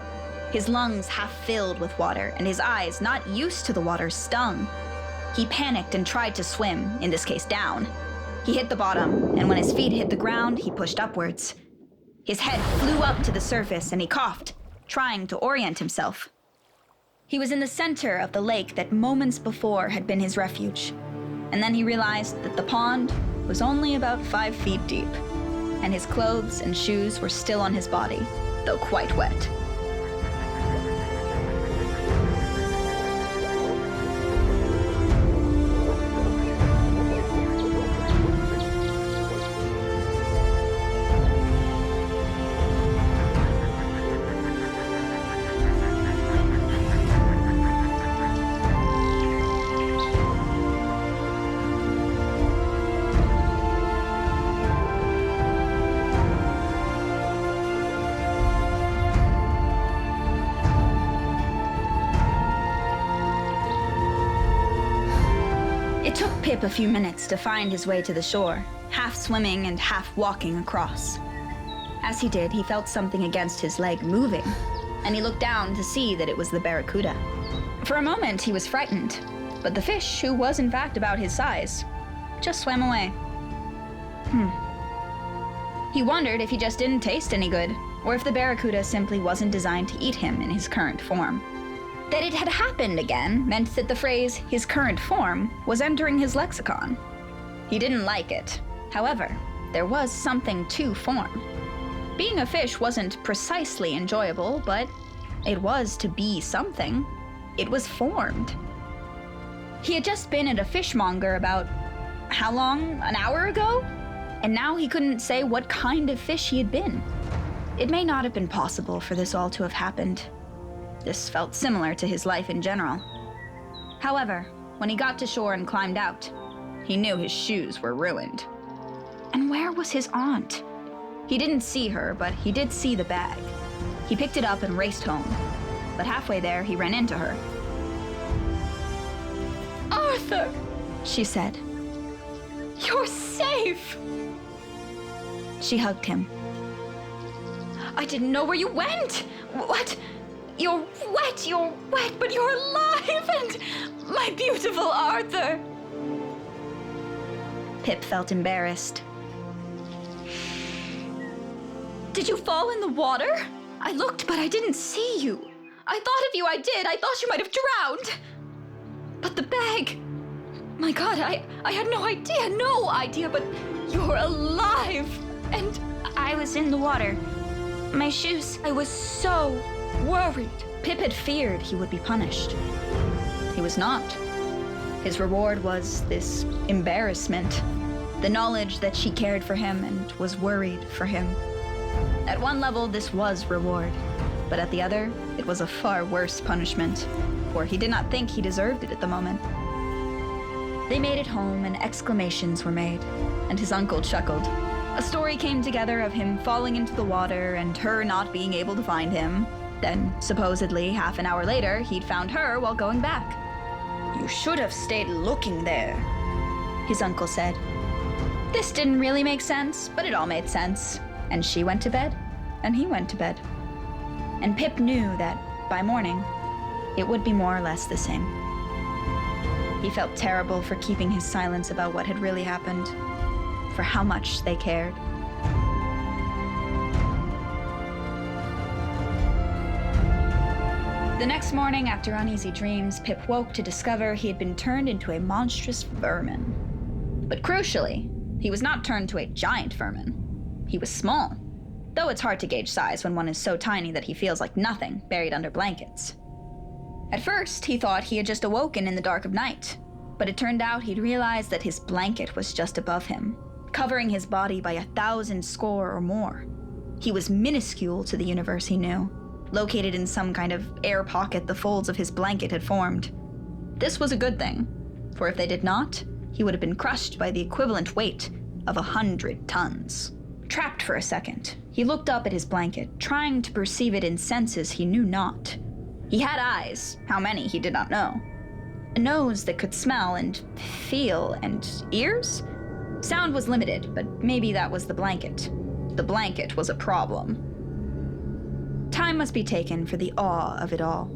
His lungs half filled with water, and his eyes, not used to the water, stung. He panicked and tried to swim, in this case down. He hit the bottom, and when his feet hit the ground, he pushed upwards. His head flew up to the surface, and he coughed, trying to orient himself. He was in the center of the lake that moments before had been his refuge, and then he realized that the pond was only about 5 feet deep, and his clothes and shoes were still on his body, though quite wet. It took Pip a few minutes to find his way to the shore, half swimming and half walking across. As he did, he felt something against his leg moving, and he looked down to see that it was the barracuda. For a moment, he was frightened, but the fish, who was in fact about his size, just swam away. He wondered if he just didn't taste any good, or if the barracuda simply wasn't designed to eat him in his current form. That it had happened again meant that the phrase, his current form, was entering his lexicon. He didn't like it. However, there was something to form. Being a fish wasn't precisely enjoyable, but it was to be something. It was formed. He had just been at a fishmonger about, how long? An hour ago? And now he couldn't say what kind of fish he had been. It may not have been possible for this all to have happened. This felt similar to his life in general. However, when he got to shore and climbed out, he knew his shoes were ruined. And where was his aunt? He didn't see her, but he did see the bag. He picked it up and raced home. But halfway there, he ran into her. Arthur, She said. you're safe. She hugged him. I didn't know where you went. What? You're wet, but you're alive, and my beautiful Arthur. Pip felt embarrassed. Did you fall in the water? I looked, but I didn't see you. I thought if I did. I thought you might have drowned. But the bag. My God, I had no idea, but you're alive. And I was in the water. My shoes. I was so worried. Pip had feared he would be punished. He was not. His reward was this embarrassment, the knowledge that she cared for him and was worried for him. At one level, this was reward, but at the other, it was a far worse punishment, for he did not think he deserved it at the moment. They made it home and exclamations were made, and his uncle chuckled. A story came together of him falling into the water and her not being able to find him. Then, supposedly, half an hour later, he'd found her while going back. You should have stayed looking there, his uncle said. This didn't really make sense, but it all made sense. And she went to bed, and he went to bed. And Pip knew that, by morning, it would be more or less the same. He felt terrible for keeping his silence about what had really happened, for how much they cared. The next morning, after uneasy dreams, Pip woke to discover he had been turned into a monstrous vermin. But crucially, he was not turned to a giant vermin. He was small, though it's hard to gauge size when one is so tiny that he feels like nothing buried under blankets. At first, he thought he had just awoken in the dark of night, but it turned out he'd realized that his blanket was just above him, covering his body by 1,000 score or more. He was minuscule to the universe he knew, located in some kind of air pocket the folds of his blanket had formed. This was a good thing, for if they did not, he would have been crushed by the equivalent weight of 100 tons. Trapped for a second, he looked up at his blanket, trying to perceive it in senses he knew not. He had eyes, how many he did not know. A nose that could smell and feel, and ears? Sound was limited, but maybe that was the blanket. The blanket was a problem. Time must be taken for the awe of it all.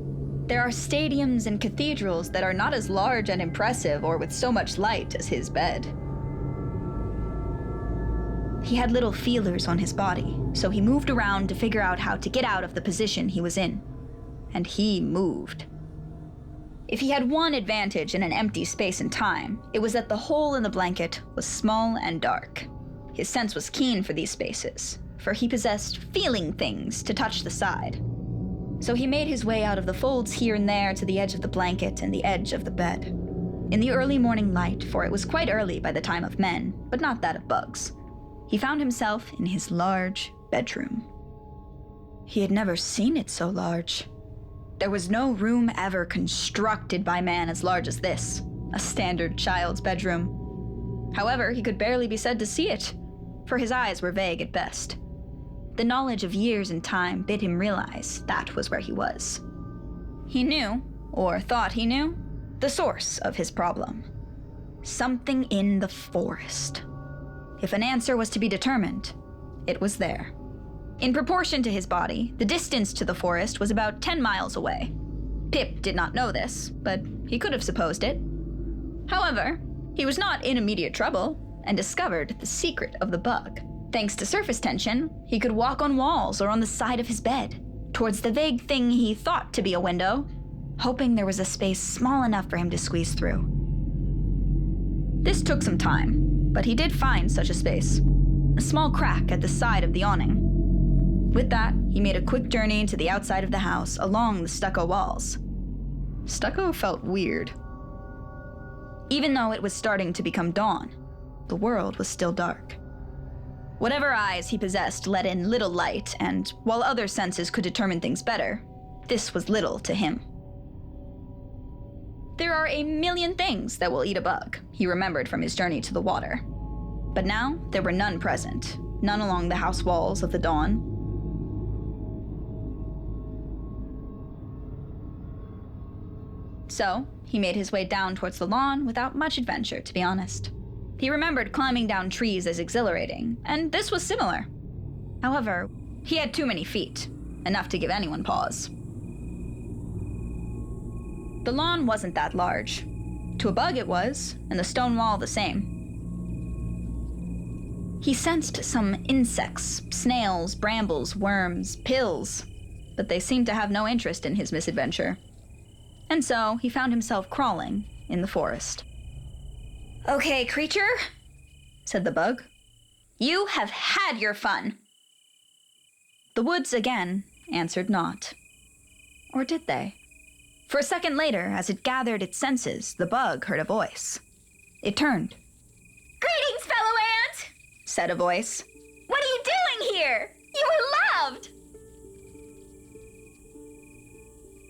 There are stadiums and cathedrals that are not as large and impressive or with so much light as his bed. He had little feelers on his body, so he moved around to figure out how to get out of the position he was in. And he moved. If he had one advantage in an empty space and time, it was that the hole in the blanket was small and dark. His sense was keen for these spaces, for he possessed feeling things to touch the side. So he made his way out of the folds here and there to the edge of the blanket and the edge of the bed. In the early morning light, for it was quite early by the time of men, but not that of bugs, he found himself in his large bedroom. He had never seen it so large. There was no room ever constructed by man as large as this, a standard child's bedroom. However, he could barely be said to see it, for his eyes were vague at best. The knowledge of years and time bid him realize that was where he was. He knew, or thought he knew, the source of his problem. Something in the forest. If an answer was to be determined, it was there. In proportion to his body, the distance to the forest was about 10 miles away. Pip did not know this, but he could have supposed it. However, he was not in immediate trouble and discovered the secret of the bug. Thanks to surface tension, he could walk on walls or on the side of his bed, towards the vague thing he thought to be a window, hoping there was a space small enough for him to squeeze through. This took some time, but he did find such a space, a small crack at the side of the awning. With that, he made a quick journey to the outside of the house along the stucco walls. Stucco felt weird. Even though it was starting to become dawn, the world was still dark. Whatever eyes he possessed let in little light, and while other senses could determine things better, this was little to him. There are a million things that will eat a bug, he remembered from his journey to the water. But now, there were none present, none along the house walls of the dawn. So, he made his way down towards the lawn without much adventure, to be honest. He remembered climbing down trees as exhilarating, and this was similar. However, he had too many feet, enough to give anyone pause. The lawn wasn't that large. To a bug it was, and the stone wall the same. He sensed some insects, snails, brambles, worms, pills, but they seemed to have no interest in his misadventure. And so he found himself crawling in the forest. "Okay, creature," said the bug. "You have had your fun." The woods again answered not. Or did they? For a second later, as it gathered its senses, the bug heard a voice. It turned. Greetings, fellow ant, Said a voice. What are you doing here? You were loved.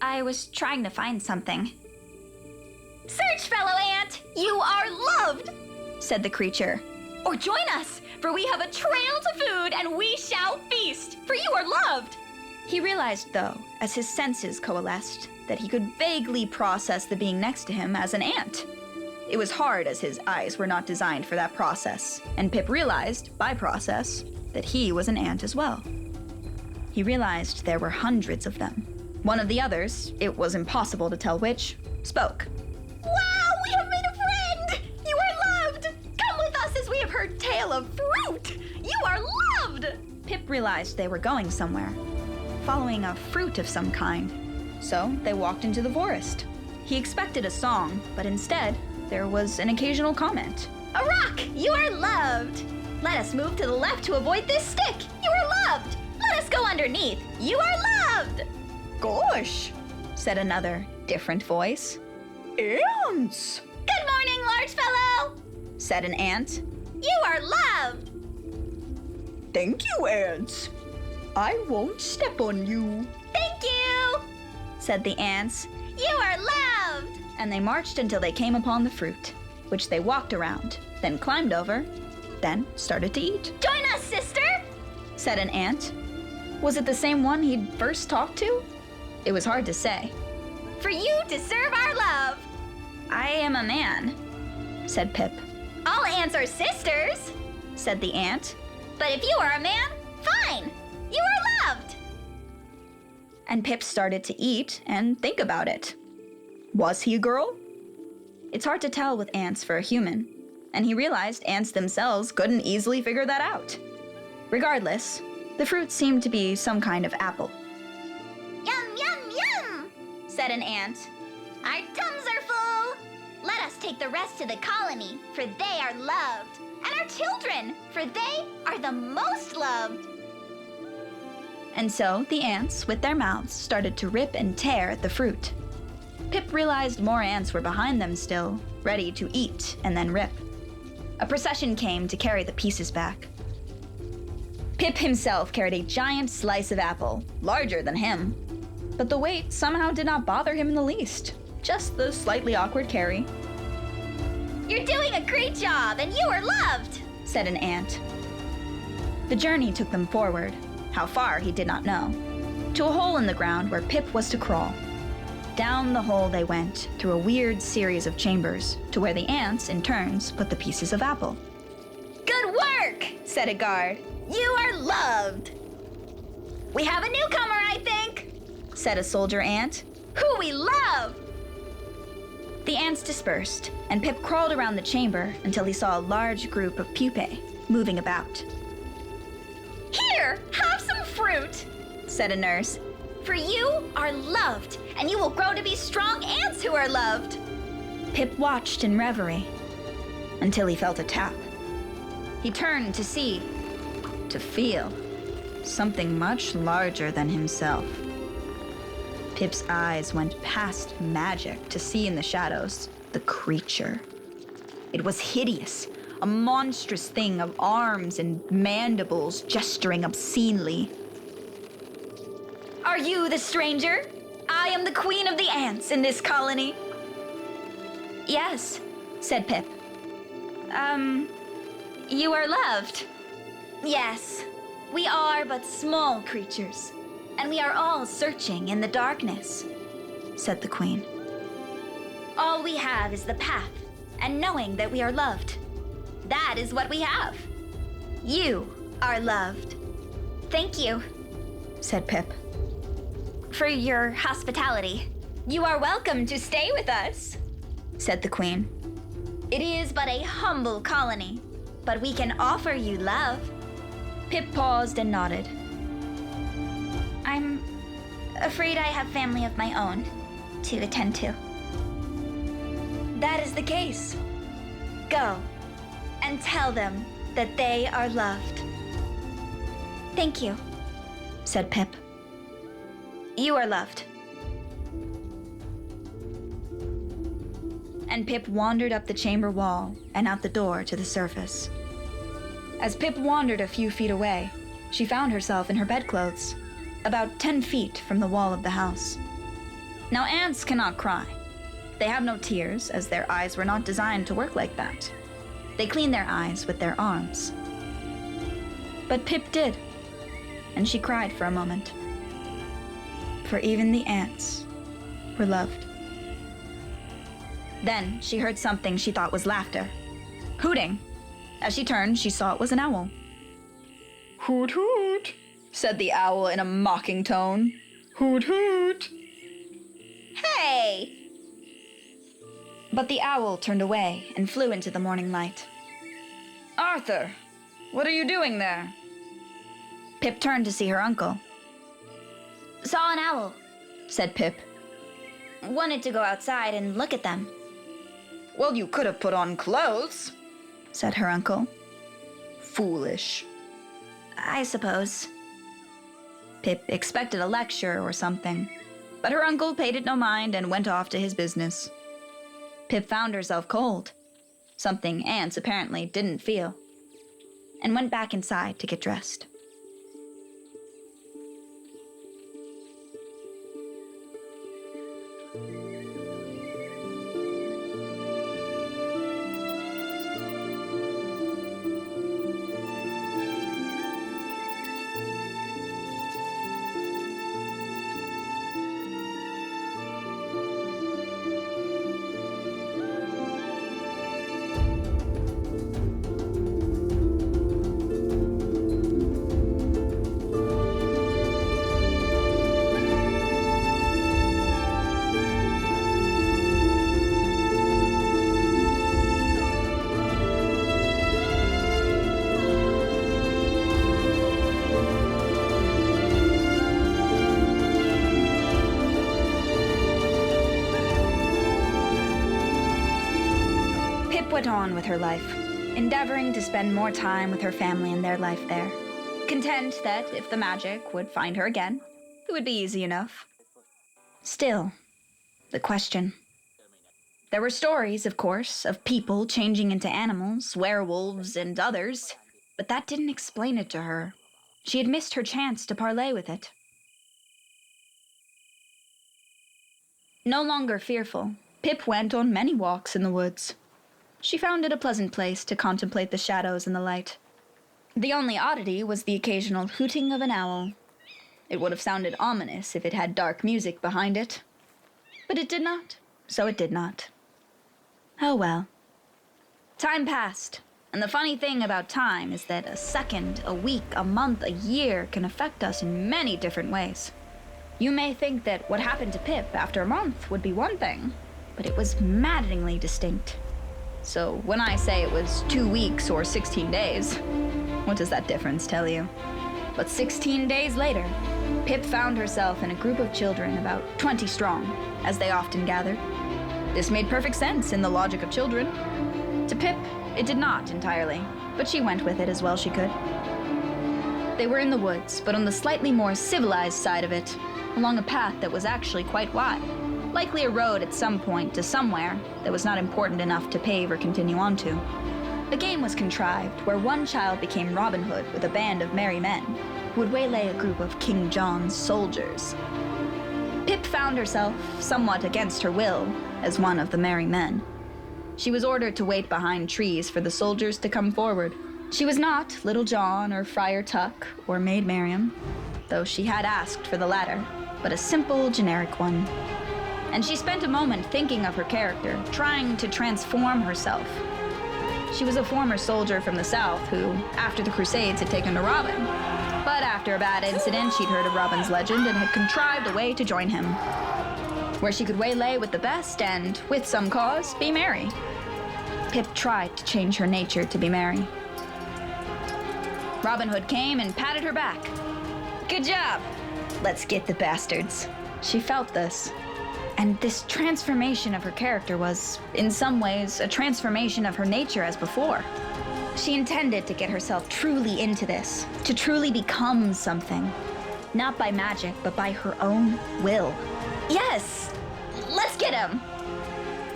I was trying to find something, Search, fellow ant. You are loved. said the creature. Or join us, for we have a trail to food and we shall feast, for you are loved. He realized, though, as his senses coalesced, that he could vaguely process the being next to him as an ant. It was hard, as his eyes were not designed for that process, and Pip realized, by process, that he was an ant as well. He realized there were hundreds of them. One of the others, it was impossible to tell which, spoke. Wow, we have made a friend. You are loved. Come with us as we have heard tale of fruit. You are loved. Pip realized they were going somewhere, following a fruit of some kind. So they walked into the forest. He expected a song, but instead, there was an occasional comment. A rock. You are loved. Let us move to the left to avoid this stick. You are loved. Let us go underneath. You are loved. Gosh, said another, different voice. Ants, Good morning, large fellow. said an ant. You are loved. Thank you, ants. I won't step on you, Thank you. said the ants, You are loved. and they marched until they came upon the fruit, which they walked around, then climbed over, then started to eat, Join us, sister. said an ant. Was it the same one he'd first talked to? It was hard to say. For you deserve our love. I am a man, said Pip, All ants are sisters. said the ant, But if you are a man, fine. You are loved. and Pip started to eat and think about it. Was he a girl? It's hard to tell with ants for a human, and he realized ants themselves couldn't easily figure that out. Regardless, the fruit seemed to be some kind of apple. Yum, yum, yum, said an ant. Our tums are full. Let us take the rest to the colony, for they are loved. And our children, for they are the most loved. And so the ants, with their mouths, started to rip and tear at the fruit. Pip realized more ants were behind them still, ready to eat and then rip. A procession came to carry the pieces back. Pip himself carried a giant slice of apple, larger than him. But the weight somehow did not bother him in the least, just the slightly awkward carry, You're doing a great job, and you are loved. said an ant. The journey took them forward, how far he did not know, to a hole in the ground where Pip was to crawl. Down the hole they went, through a weird series of chambers, to where the ants, in turns, put the pieces of apple. Good work, Said a guard, you are loved. We have a newcomer, I think. said a soldier ant. Who we love. The ants dispersed, and Pip crawled around the chamber until he saw a large group of pupae moving about. fruit, said a nurse. For you are loved, and you will grow to be strong ants who are loved. Pip watched in reverie until he felt a tap. He turned to see, to feel, something much larger than himself. Pip's eyes went past magic to see in the shadows the creature. It was hideous, a monstrous thing of arms and mandibles gesturing obscenely. Are you the stranger? I am the queen of the ants in this colony. Yes, said Pip. You are loved. Yes, we are but small creatures, and we are all searching in the darkness, said the queen. All we have is the path, and knowing that we are loved. That is what we have. You are loved. Thank you, said Pip. For your hospitality. You are welcome to stay with us, said the queen. It is but a humble colony, but we can offer you love. Pip paused and nodded. I'm afraid I have family of my own to attend to. That is the case. Go and tell them that they are loved. Thank you, said Pip. You are loved. And Pip wandered up the chamber wall and out the door to the surface. As Pip wandered a few feet away, she found herself in her bedclothes, about 10 feet from the wall of the house. Now, ants cannot cry. They have no tears, as their eyes were not designed to work like that. They clean their eyes with their arms. But Pip did, and she cried for a moment. For even the ants were loved. Then she heard something she thought was laughter. Hooting. As she turned, she saw it was an owl. Hoot hoot, said the owl in a mocking tone. Hoot hoot. Hey! But the owl turned away and flew into the morning light. Arthur, what are you doing there? Pip turned to see her uncle. Saw an owl, said Pip. Wanted to go outside and look at them. Well, you could have put on clothes, said her uncle. Foolish. I suppose. Pip expected a lecture or something, but her uncle paid it no mind and went off to his business. Pip found herself cold, something ants apparently didn't feel, and went back inside to get dressed. Went on with her life, endeavoring to spend more time with her family and their life there, content that if the magic would find her again, it would be easy enough. Still, the question. There were stories, of course, of people changing into animals, werewolves, and others, but that didn't explain it to her. She had missed her chance to parley with it. No longer fearful, Pip went on many walks in the woods. She found it a pleasant place to contemplate the shadows and the light. The only oddity was the occasional hooting of an owl. It would have sounded ominous if it had dark music behind it. But it did not, so it did not. Oh well. Time passed, and the funny thing about time is that a second, a week, a month, a year can affect us in many different ways. You may think that what happened to Pip after a month would be one thing, but it was maddeningly distinct. So when I say it was 2 weeks or 16 days, what does that difference tell you? But 16 days later, Pip found herself in a group of children about 20 strong, as they often gathered. This made perfect sense in the logic of children. To Pip, it did not entirely, but she went with it as well she could. They were in the woods, but on the slightly more civilized side of it, along a path that was actually quite wide, likely a road at some point to somewhere that was not important enough to pave or continue on to. A game was contrived where one child became Robin Hood with a band of merry men who would waylay a group of King John's soldiers. Pip found herself, somewhat against her will, as one of the merry men. She was ordered to wait behind trees for the soldiers to come forward. She was not Little John or Friar Tuck or Maid Marian, though she had asked for the latter, but a simple, generic one. And she spent a moment thinking of her character, trying to transform herself. She was a former soldier from the South who, after the Crusades, had taken to Robin. But after a bad incident, she'd heard of Robin's legend and had contrived a way to join him, where she could waylay with the best and, with some cause, be merry. Pip tried to change her nature to be merry. Robin Hood came and patted her back. "Good job. Let's get the bastards." She felt this. And this transformation of her character was, in some ways, a transformation of her nature as before. She intended to get herself truly into this, to truly become something. Not by magic, but by her own will. "Yes! Let's get him!"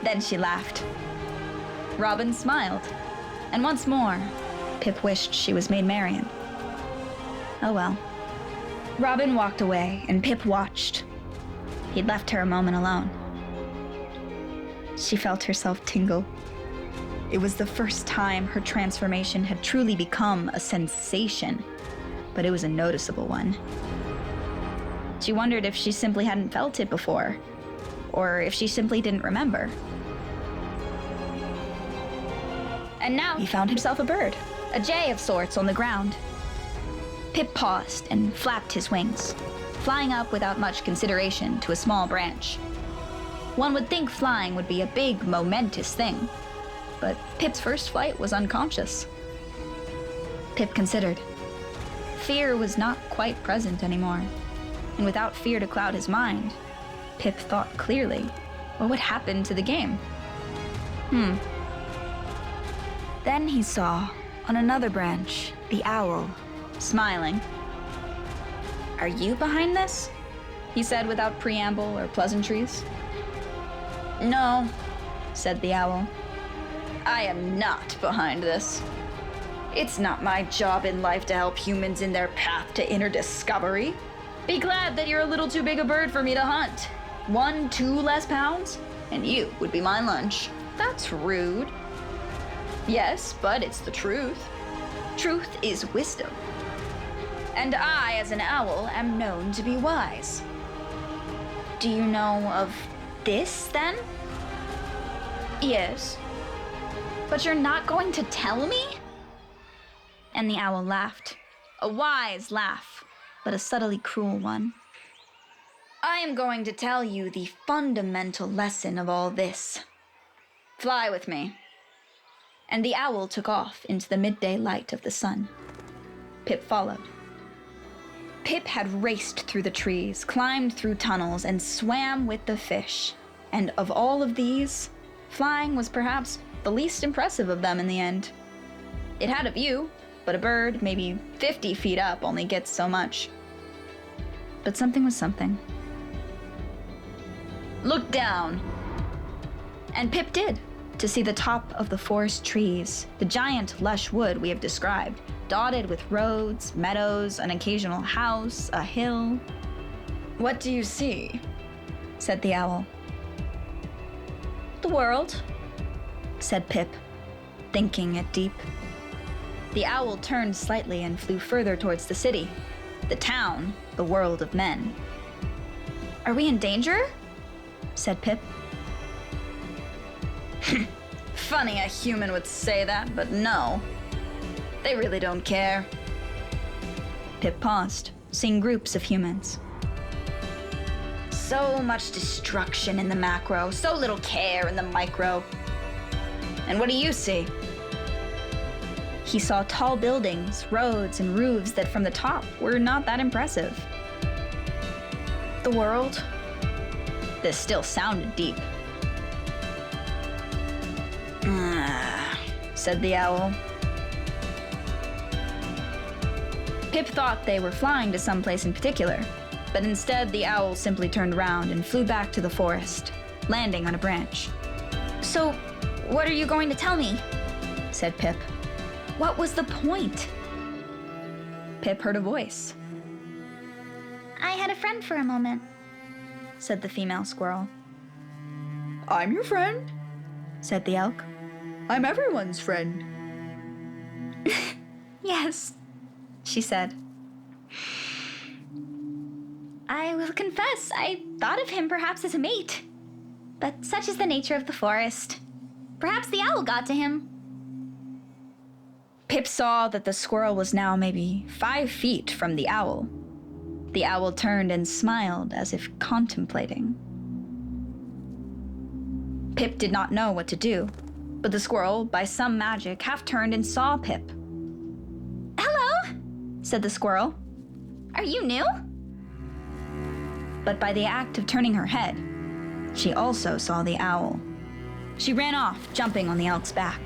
Then she laughed. Robin smiled. And once more, Pip wished she was Maid Marian. Oh well. Robin walked away, and Pip watched. He'd left her a moment alone. She felt herself tingle. It was the first time her transformation had truly become a sensation, but it was a noticeable one. She wondered if she simply hadn't felt it before, or if she simply didn't remember. And now he found himself a bird, a jay of sorts on the ground. Pip paused and flapped his wings, flying up without much consideration to a small branch. One would think flying would be a big, momentous thing, but Pip's first flight was unconscious. Pip considered. Fear was not quite present anymore, and without fear to cloud his mind, Pip thought clearly. What would happen to the game? Then he saw, on another branch, the owl, smiling. "Are you behind this?" he said without preamble or pleasantries. "No," said the owl. "I am not behind this. It's not my job in life to help humans in their path to inner discovery. Be glad that you're a little too big a bird for me to hunt. 1-2 less pounds, and you would be my lunch. That's rude." "Yes, but it's the truth. Truth is wisdom. And I, as an owl, am known to be wise. Do you know of this, then?" "Yes." "But you're not going to tell me?" And the owl laughed. A wise laugh, but a subtly cruel one. "I am going to tell you the fundamental lesson of all this. Fly with me." And the owl took off into the midday light of the sun. Pip followed. Pip had raced through the trees, climbed through tunnels, and swam with the fish. And of all of these, flying was perhaps the least impressive of them in the end. It had a view, but a bird, maybe 50 feet up, only gets so much. But something was something. "Look down." And Pip did, to see the top of the forest trees, the giant lush wood we have described, dotted with roads, meadows, an occasional house, a hill. "What do you see?" said the owl. "The world," said Pip, thinking it deep. The owl turned slightly and flew further towards the city, the town, the world of men. "Are we in danger?" said Pip. Funny a human would say that, but no. They really don't care. Pip paused, seeing groups of humans. So much destruction in the macro, so little care in the micro. And what do you see? He saw tall buildings, roads, and roofs that from the top were not that impressive. The world? This still sounded deep. Said the owl. Pip thought they were flying to someplace in particular, but instead the owl simply turned around and flew back to the forest, landing on a branch. So, what are you going to tell me? Said Pip. What was the point? Pip heard a voice. I had a friend for a moment, Said the female squirrel. I'm your friend, Said the elk. I'm everyone's friend. Yes, she said. I will confess, I thought of him perhaps as a mate. But such is the nature of the forest. Perhaps the owl got to him. Pip saw that the squirrel was now maybe 5 feet from the owl. The owl turned and smiled as if contemplating. Pip did not know what to do, but the squirrel, by some magic, half turned and saw Pip. Hello, Said the squirrel, are you new? but by the act of turning her head, she also saw the owl. She ran off, jumping on the elk's back.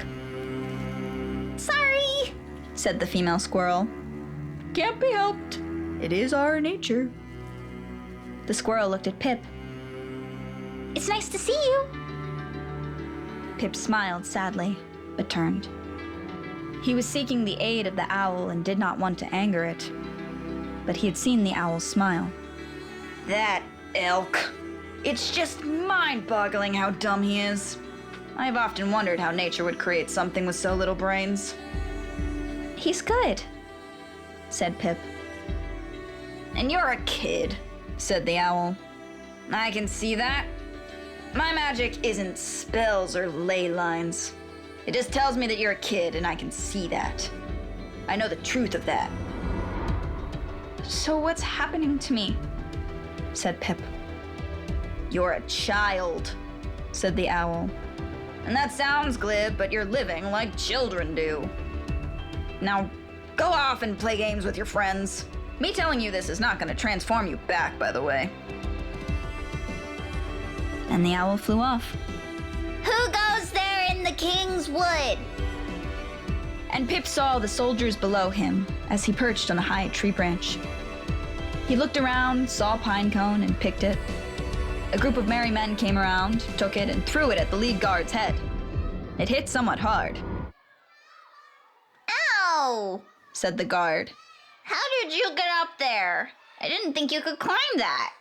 Sorry, Said the female squirrel. Can't be helped. It is our nature. The squirrel looked at Pip. it's nice to see you. Pip smiled sadly, but turned. He was seeking the aid of the owl and did not want to anger it, but he had seen the owl smile. That elk. It's just mind-boggling how dumb he is. I've often wondered how nature would create something with so little brains. He's good, said Pip. And you're a kid, said the owl. I can see that. My magic isn't spells or ley lines. It just tells me that you're a kid, and I can see that. I know the truth of that. So what's happening to me? Said Pip. You're a child, said the owl. And that sounds glib, but you're living like children do. Now, go off and play games with your friends. Me telling you this is not going to transform you back, by the way. And the owl flew off. Who goes there in the king's wood? And Pip saw the soldiers below him as he perched on a high tree branch. He looked around, saw a pine cone, and picked it. A group of merry men came around, took it, and threw it at the lead guard's head. It hit somewhat hard, Ow! said the guard. How did you get up there? I didn't think you could climb that.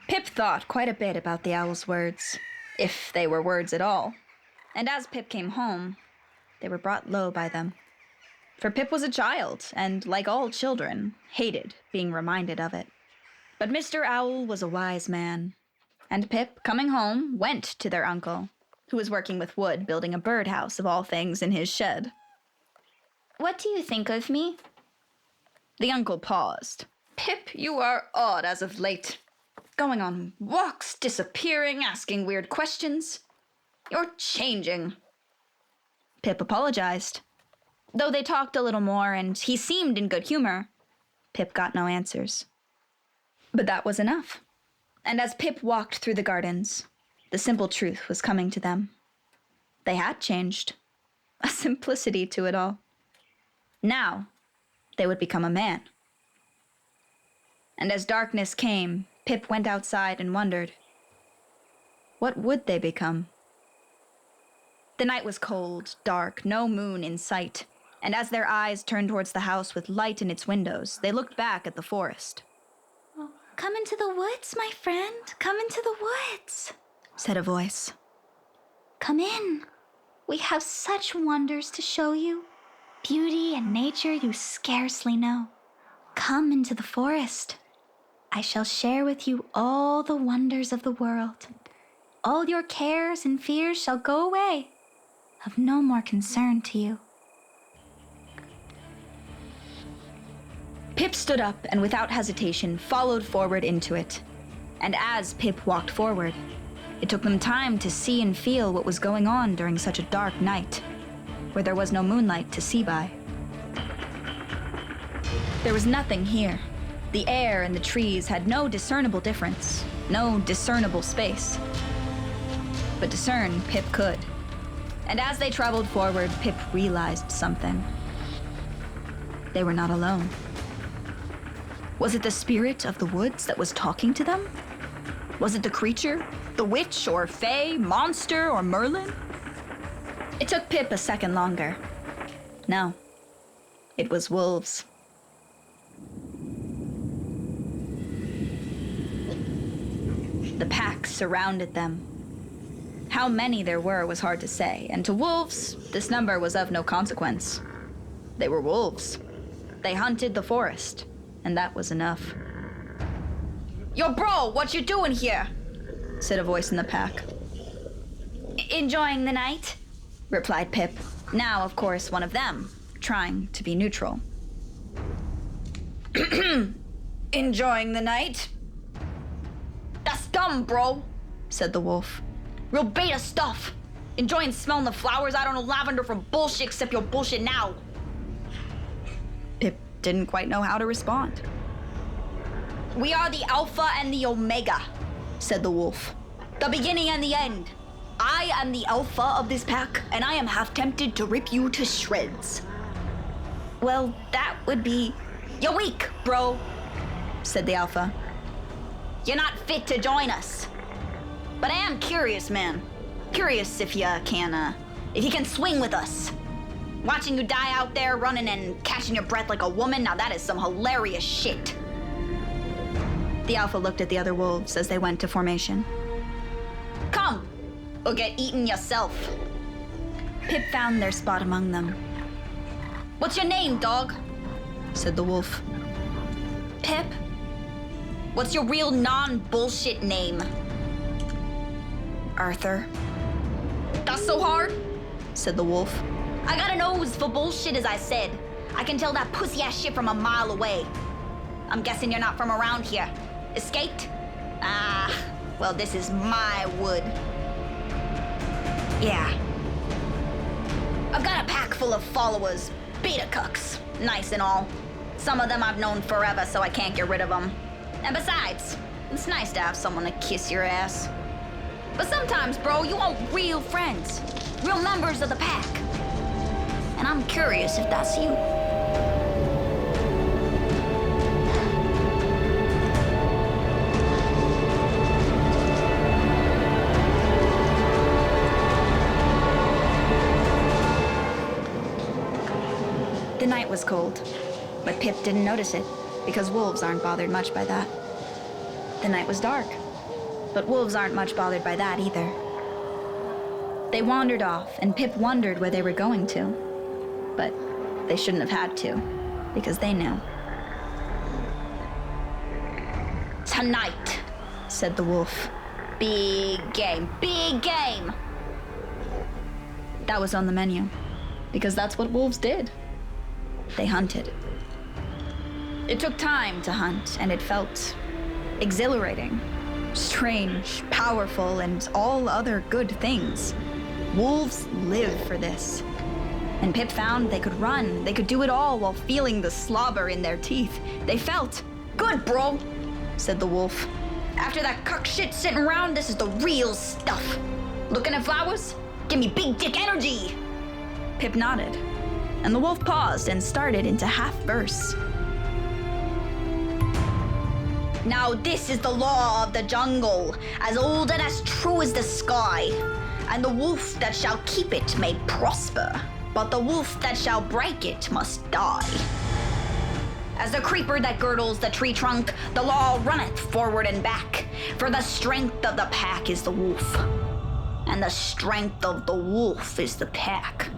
Pip thought quite a bit about the owl's words, if they were words at all. And as Pip came home, they were brought low by them. For Pip was a child, and like all children, hated being reminded of it. But Mr. Owl was a wise man, and Pip, coming home, went to their uncle, who was working with wood, building a birdhouse of all things in his shed. What do you think of me? The uncle paused. Pip, you are odd as of late. Going on walks, disappearing, asking weird questions. You're changing. Pip apologized. Though they talked a little more and he seemed in good humor, Pip got no answers. But that was enough. And as Pip walked through the gardens, the simple truth was coming to them. They had changed. A simplicity to it all. Now, they would become a man. And as darkness came, Pip went outside and wondered, what would they become? The night was cold, dark, no moon in sight, and as their eyes turned towards the house with light in its windows, they looked back at the forest. Come into the woods, my friend. Come into the woods, said a voice. Come in. We have such wonders to show you. Beauty and nature you scarcely know. Come into the forest. I shall share with you all the wonders of the world. All your cares and fears shall go away, of no more concern to you. Pip stood up and without hesitation followed forward into it. And as Pip walked forward, it took them time to see and feel what was going on during such a dark night, where there was no moonlight to see by. There was nothing here. The air and the trees had no discernible difference, no discernible space. But discern Pip could. And as they traveled forward, Pip realized something. They were not alone. Was it the spirit of the woods that was talking to them? Was it the creature, the witch or fae, monster or Merlin? It took Pip a second longer. No, it was wolves. The pack surrounded them. How many there were was hard to say, and to wolves, this number was of no consequence. They were wolves. They hunted the forest, and that was enough. Yo, bro, what you doing here? Said a voice in the pack. Enjoying the night, replied Pip, now, of course, one of them, trying to be neutral. Enjoying the night? That's dumb, bro, said the wolf. Real beta stuff. Enjoying smelling the flowers. I don't know lavender from bullshit except your bullshit now. Pip didn't quite know how to respond. We are the Alpha and the Omega, said the wolf. The beginning and the end. I am the Alpha of this pack, and I am half tempted to rip you to shreds. Well, that would be... You're weak, bro, said the Alpha. You're not fit to join us. But I am curious, man. Curious if you can swing with us. Watching you die out there running and catching your breath like a woman, now that is some hilarious shit. The Alpha looked at the other wolves as they went to formation. Come, or get eaten yourself. Pip found their spot among them. What's your name, dog? Said the wolf. Pip? What's your real non-bullshit name? Arthur. That's so hard? Said the wolf. I got a nose for bullshit, as I said. I can tell that pussy-ass shit from a mile away. I'm guessing you're not from around here. Escaped? Ah, well, this is my wood. Yeah. I've got a pack full of followers. Beta cucks. Nice and all. Some of them I've known forever, so I can't get rid of them. And besides, it's nice to have someone to kiss your ass. But sometimes, bro, you want real friends. Real members of the pack. And I'm curious if that's you. The night was cold, but Pip didn't notice it, because wolves aren't bothered much by that. The night was dark, but wolves aren't much bothered by that either. They wandered off, and Pip wondered where they were going to. But they shouldn't have had to, because they knew. Tonight, said the wolf. Big game, big game. That was on the menu, because that's what wolves did. They hunted. It took time to hunt, and it felt exhilarating, strange, powerful, and all other good things. Wolves live for this. And Pip found they could run, they could do it all while feeling the slobber in their teeth. They felt, good, bro, said the wolf. After that cuck shit sitting around, this is the real stuff. Looking at flowers? Give me big dick energy. Pip nodded, and the wolf paused and started into half verse. Now this is the law of the jungle, as old and as true as the sky. And the wolf that shall keep it may prosper, but the wolf that shall break it must die. As the creeper that girdles the tree trunk, the law runneth forward and back. For the strength of the pack is the wolf, and the strength of the wolf is the pack.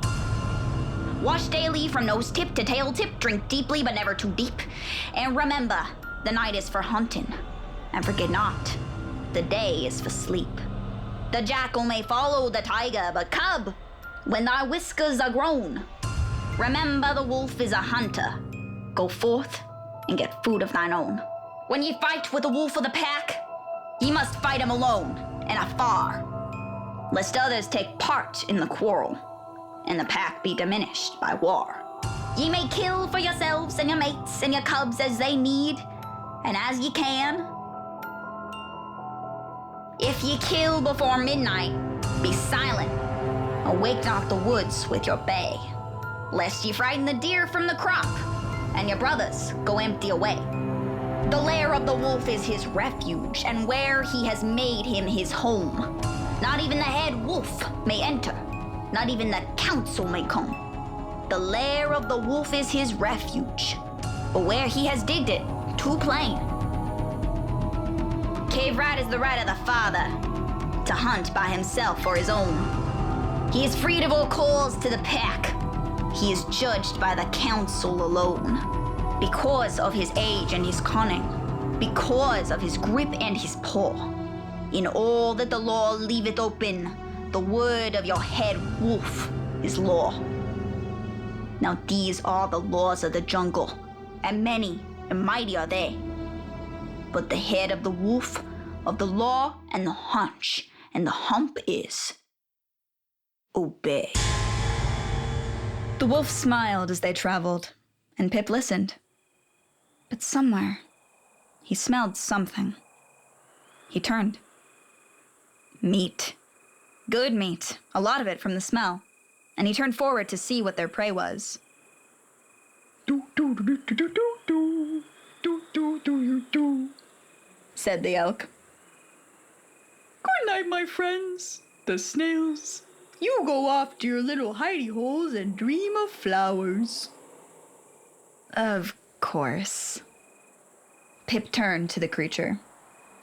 Wash daily from nose tip to tail tip, drink deeply but never too deep. And remember, the night is for hunting, and forget not, the day is for sleep. The jackal may follow the tiger, but cub, when thy whiskers are grown, remember the wolf is a hunter. Go forth and get food of thine own. When ye fight with the wolf of the pack, ye must fight him alone and afar, lest others take part in the quarrel, and the pack be diminished by war. Ye may kill for yourselves and your mates and your cubs as they need, and as ye can. If ye kill before midnight, be silent. Awake not the woods with your bay, lest ye frighten the deer from the crop, and your brothers go empty away. The lair of the wolf is his refuge, and where he has made him his home, not even the head wolf may enter, not even the council may come. The lair of the wolf is his refuge, but where he has digged it, too plain. Cave rat is the right of the father, to hunt by himself for his own. He is freed of all calls to the pack. He is judged by the council alone, because of his age and his cunning, because of his grip and his paw. In all that the law leaveth open, the word of your head wolf is law. Now these are the laws of the jungle, and many and mighty are they. But the head of the wolf, of the law and the hunch and the hump is obey. The wolf smiled as they traveled, and Pip listened. But somewhere, he smelled something. He turned. Meat. Good meat, a lot of it from the smell, and he turned forward to see what their prey was. Said the elk. Good night, my friends, the snails. You go off to your little hidey holes and dream of flowers. Of course. Pip turned to the creature,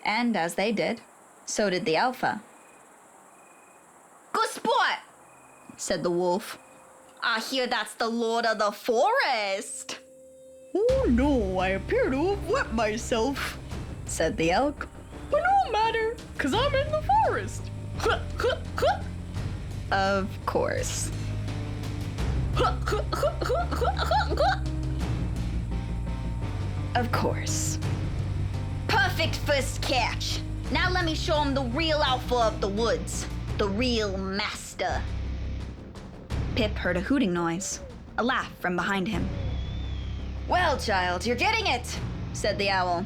and as they did, so did the alpha. Good sport, said the wolf. I hear that's the lord of the forest. Oh no, I appear to have wet myself, Said the elk. but no matter, 'cause I'm in the forest. Of course. Of course. Perfect first catch. Now let me show him the real alpha of the woods, the real master. Pip heard a hooting noise, a laugh from behind him. Well, child, you're getting it, said the owl.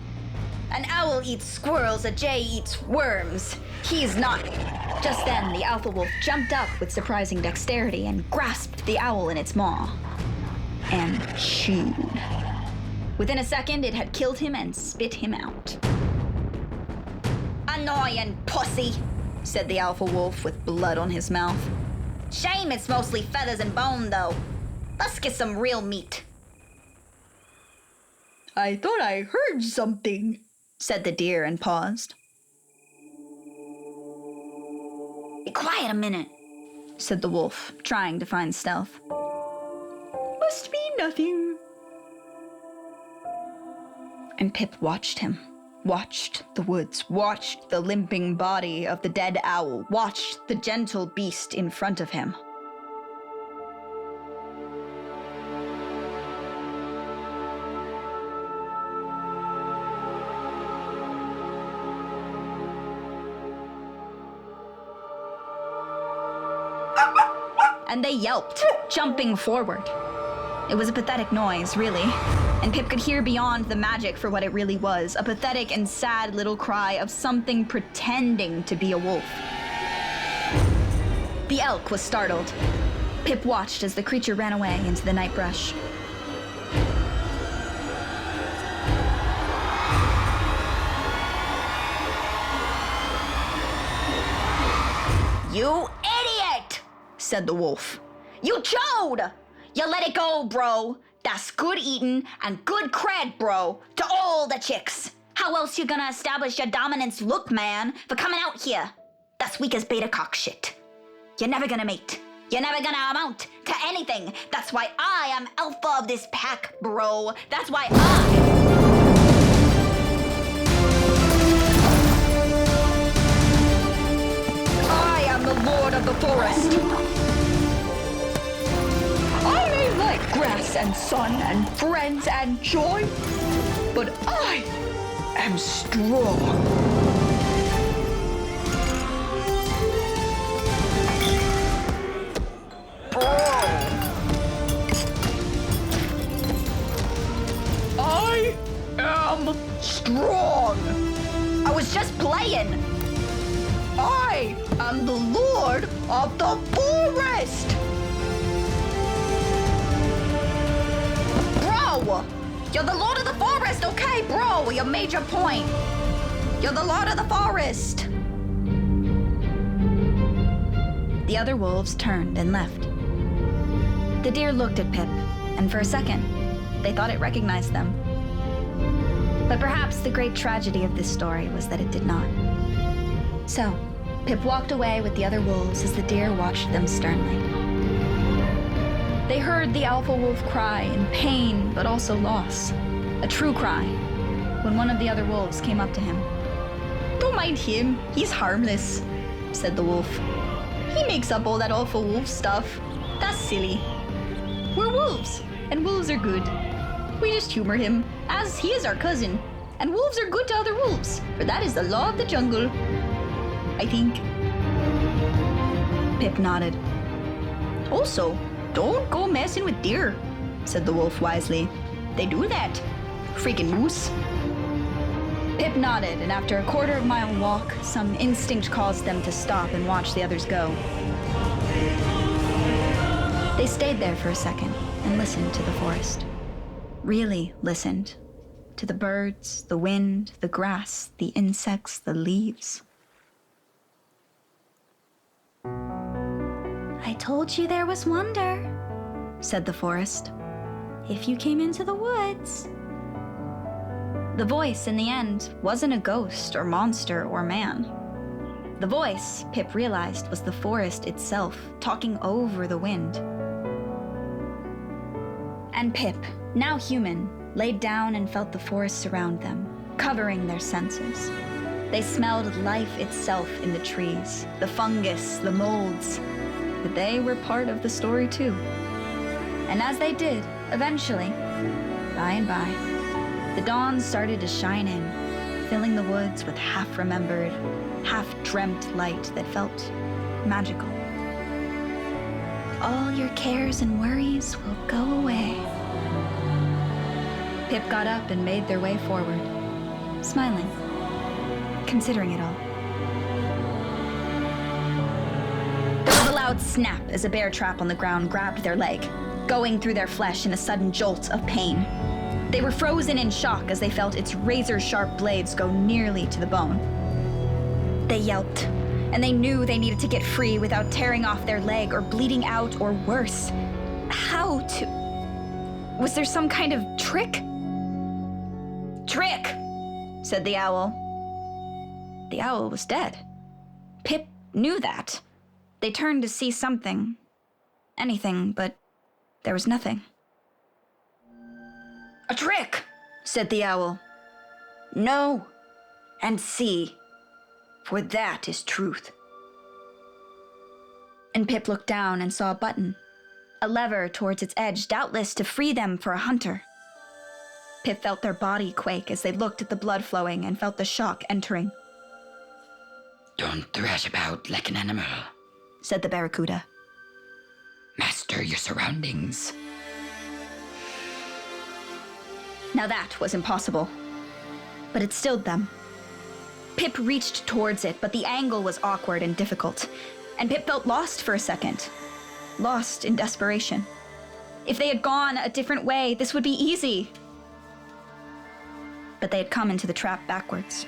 An owl eats squirrels, a jay eats worms. He's not. Just then, the alpha wolf jumped up with surprising dexterity and grasped the owl in its maw. And chewed. Within a second, it had killed him and spit him out. Annoying pussy, Said the alpha wolf with blood on his mouth. Shame it's mostly feathers and bone, though. Let's get some real meat. I thought I heard something, Said the deer and paused. Be quiet a minute, Said the wolf, trying to find stealth. Must be nothing. And Pip watched him. Watched the woods, watched the limping body of the dead owl, watched the gentle beast in front of him. And they yelped, jumping forward. It was a pathetic noise, really, and Pip could hear beyond the magic for what it really was, a pathetic and sad little cry of something pretending to be a wolf. The elk was startled. Pip watched as the creature ran away into the night brush. You idiot, said the wolf. You chode! You let it go, bro. That's good eating and good cred, bro, to all the chicks. How else you gonna establish your dominance, look, man, for coming out here? That's weak as beta cock shit. You're never gonna mate. You're never gonna amount to anything. That's why I am alpha of this pack, bro. That's why I am the lord of the forest. I may like grass and sun and friends and joy, but I am strong. I am strong. I was just playing. I am the lord of the forest. Bro, you're the lord of the forest, okay, bro? You made your point. You're the lord of the forest. The other wolves turned and left. The deer looked at Pip, and for a second, they thought it recognized them. But perhaps the great tragedy of this story was that it did not. So, Pip walked away with the other wolves as the deer watched them sternly. They heard the alpha wolf cry in pain, but also loss. A true cry, when one of the other wolves came up to him. Don't mind him, he's harmless, said the wolf. He makes up all that alpha wolf stuff. That's silly. We're wolves, and wolves are good. We just humor him, as he is our cousin. And wolves are good to other wolves, for that is the law of the jungle. I think. Pip nodded. Also, don't go messing with deer, said the wolf wisely. They do that. Freaking moose. Pip nodded, and after a quarter-mile walk, some instinct caused them to stop and watch the others go. They stayed there for a second and listened to the forest. Really listened. To the birds, the wind, the grass, the insects, the leaves. I told you there was wonder, said the forest. If you came into the woods. The voice, in the end, wasn't a ghost or monster or man. The voice, Pip realized, was the forest itself, talking over the wind. And Pip, now human, laid down and felt the forest surround them, covering their senses. They smelled life itself in the trees, the fungus, the molds. But they were part of the story too. And as they did, eventually, by and by, the dawn started to shine in, filling the woods with half-remembered, half-dreamt light that felt magical. All your cares and worries will go away. Pip got up and made their way forward, smiling, considering it all. There was a loud snap as a bear trap on the ground grabbed their leg, going through their flesh in a sudden jolt of pain. They were frozen in shock as they felt its razor-sharp blades go nearly to the bone. They yelped, and they knew they needed to get free without tearing off their leg or bleeding out or worse. How to... Was there some kind of trick? Trick, said the owl. The owl was dead. Pip knew that. They turned to see something. Anything, but there was nothing. A trick, said the owl. Know and see, for that is truth. And Pip looked down and saw a button, a lever towards its edge, doubtless to free them for a hunter. Pip felt their body quake as they looked at the blood flowing and felt the shock entering. Don't thrash about like an animal, said the barracuda. Master your surroundings. Now that was impossible, but it stilled them. Pip reached towards it, but the angle was awkward and difficult, and Pip felt lost for a second, lost in desperation. If they had gone a different way, this would be easy. But they had come into the trap backwards.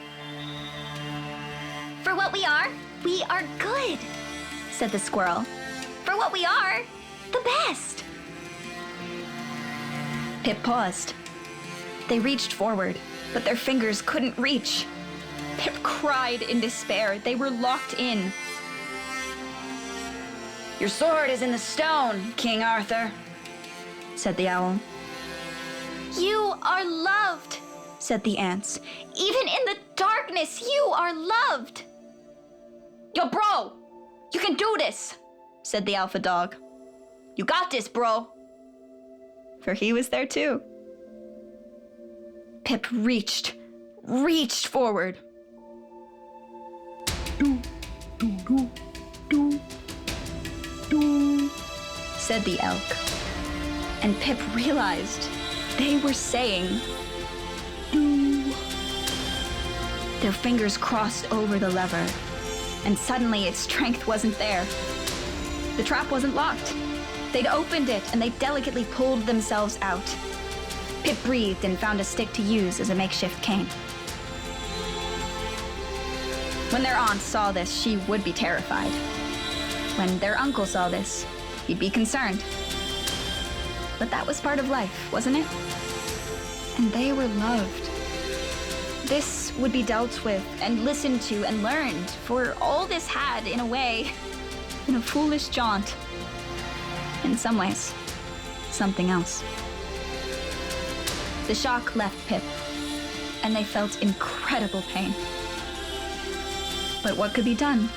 For what we are good, said the squirrel. For what we are, the best. Pip paused. They reached forward, but their fingers couldn't reach. Pip cried in despair. They were locked in. Your sword is in the stone, King Arthur, said the owl. You are loved, Said the ants. even in the darkness. You are loved. Yo, bro, you can do this, Said the alpha dog. you got this, bro. For he was there too. Pip reached forward. Said the elk. And Pip realized they were saying, do. Their fingers crossed over the lever, and suddenly its strength wasn't there. The trap wasn't locked. They'd opened it, and they delicately pulled themselves out. Pip breathed and found a stick to use as a makeshift cane. When their aunt saw this, she would be terrified. When their uncle saw this, he'd be concerned. But that was part of life, wasn't it? And they were loved. This would be dealt with and listened to and learned, for all this had, in a way, been a foolish jaunt. In some ways, something else. The shock left Pip, and they felt incredible pain. But what could be done,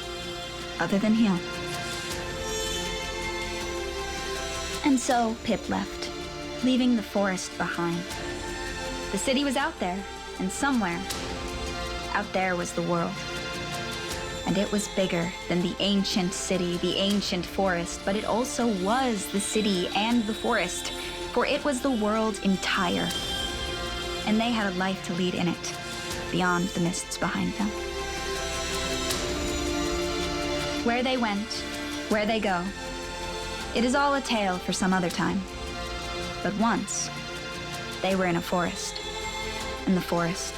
other than heal? And so Pip left, leaving the forest behind. The city was out there, and somewhere, out there was the world. And it was bigger than the ancient city, the ancient forest, but it also was the city and the forest, for it was the world entire. And they had a life to lead in it, beyond the mists behind them. Where they went, where they go, it is all a tale for some other time. But once, they were in a forest, and the forest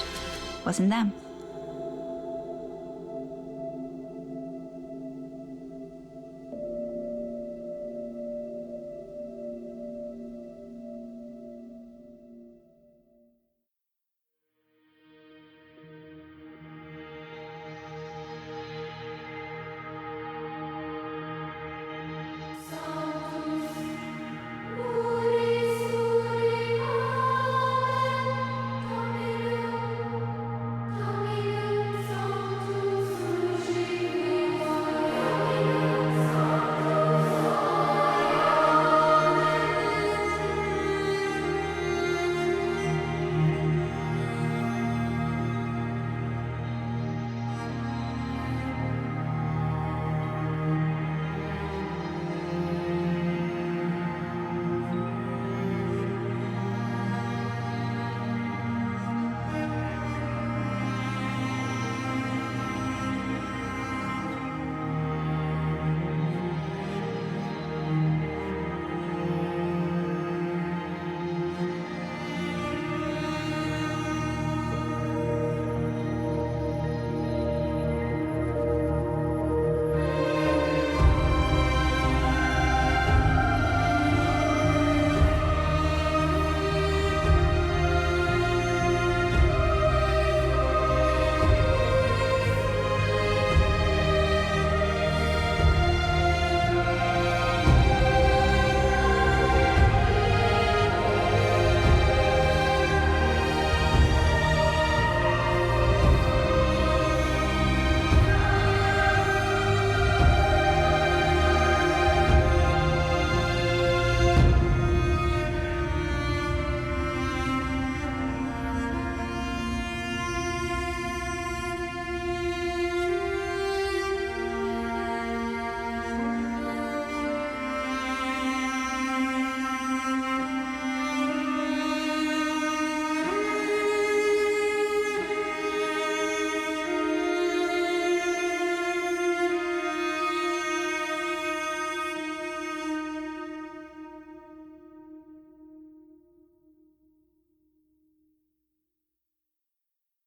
wasn't them.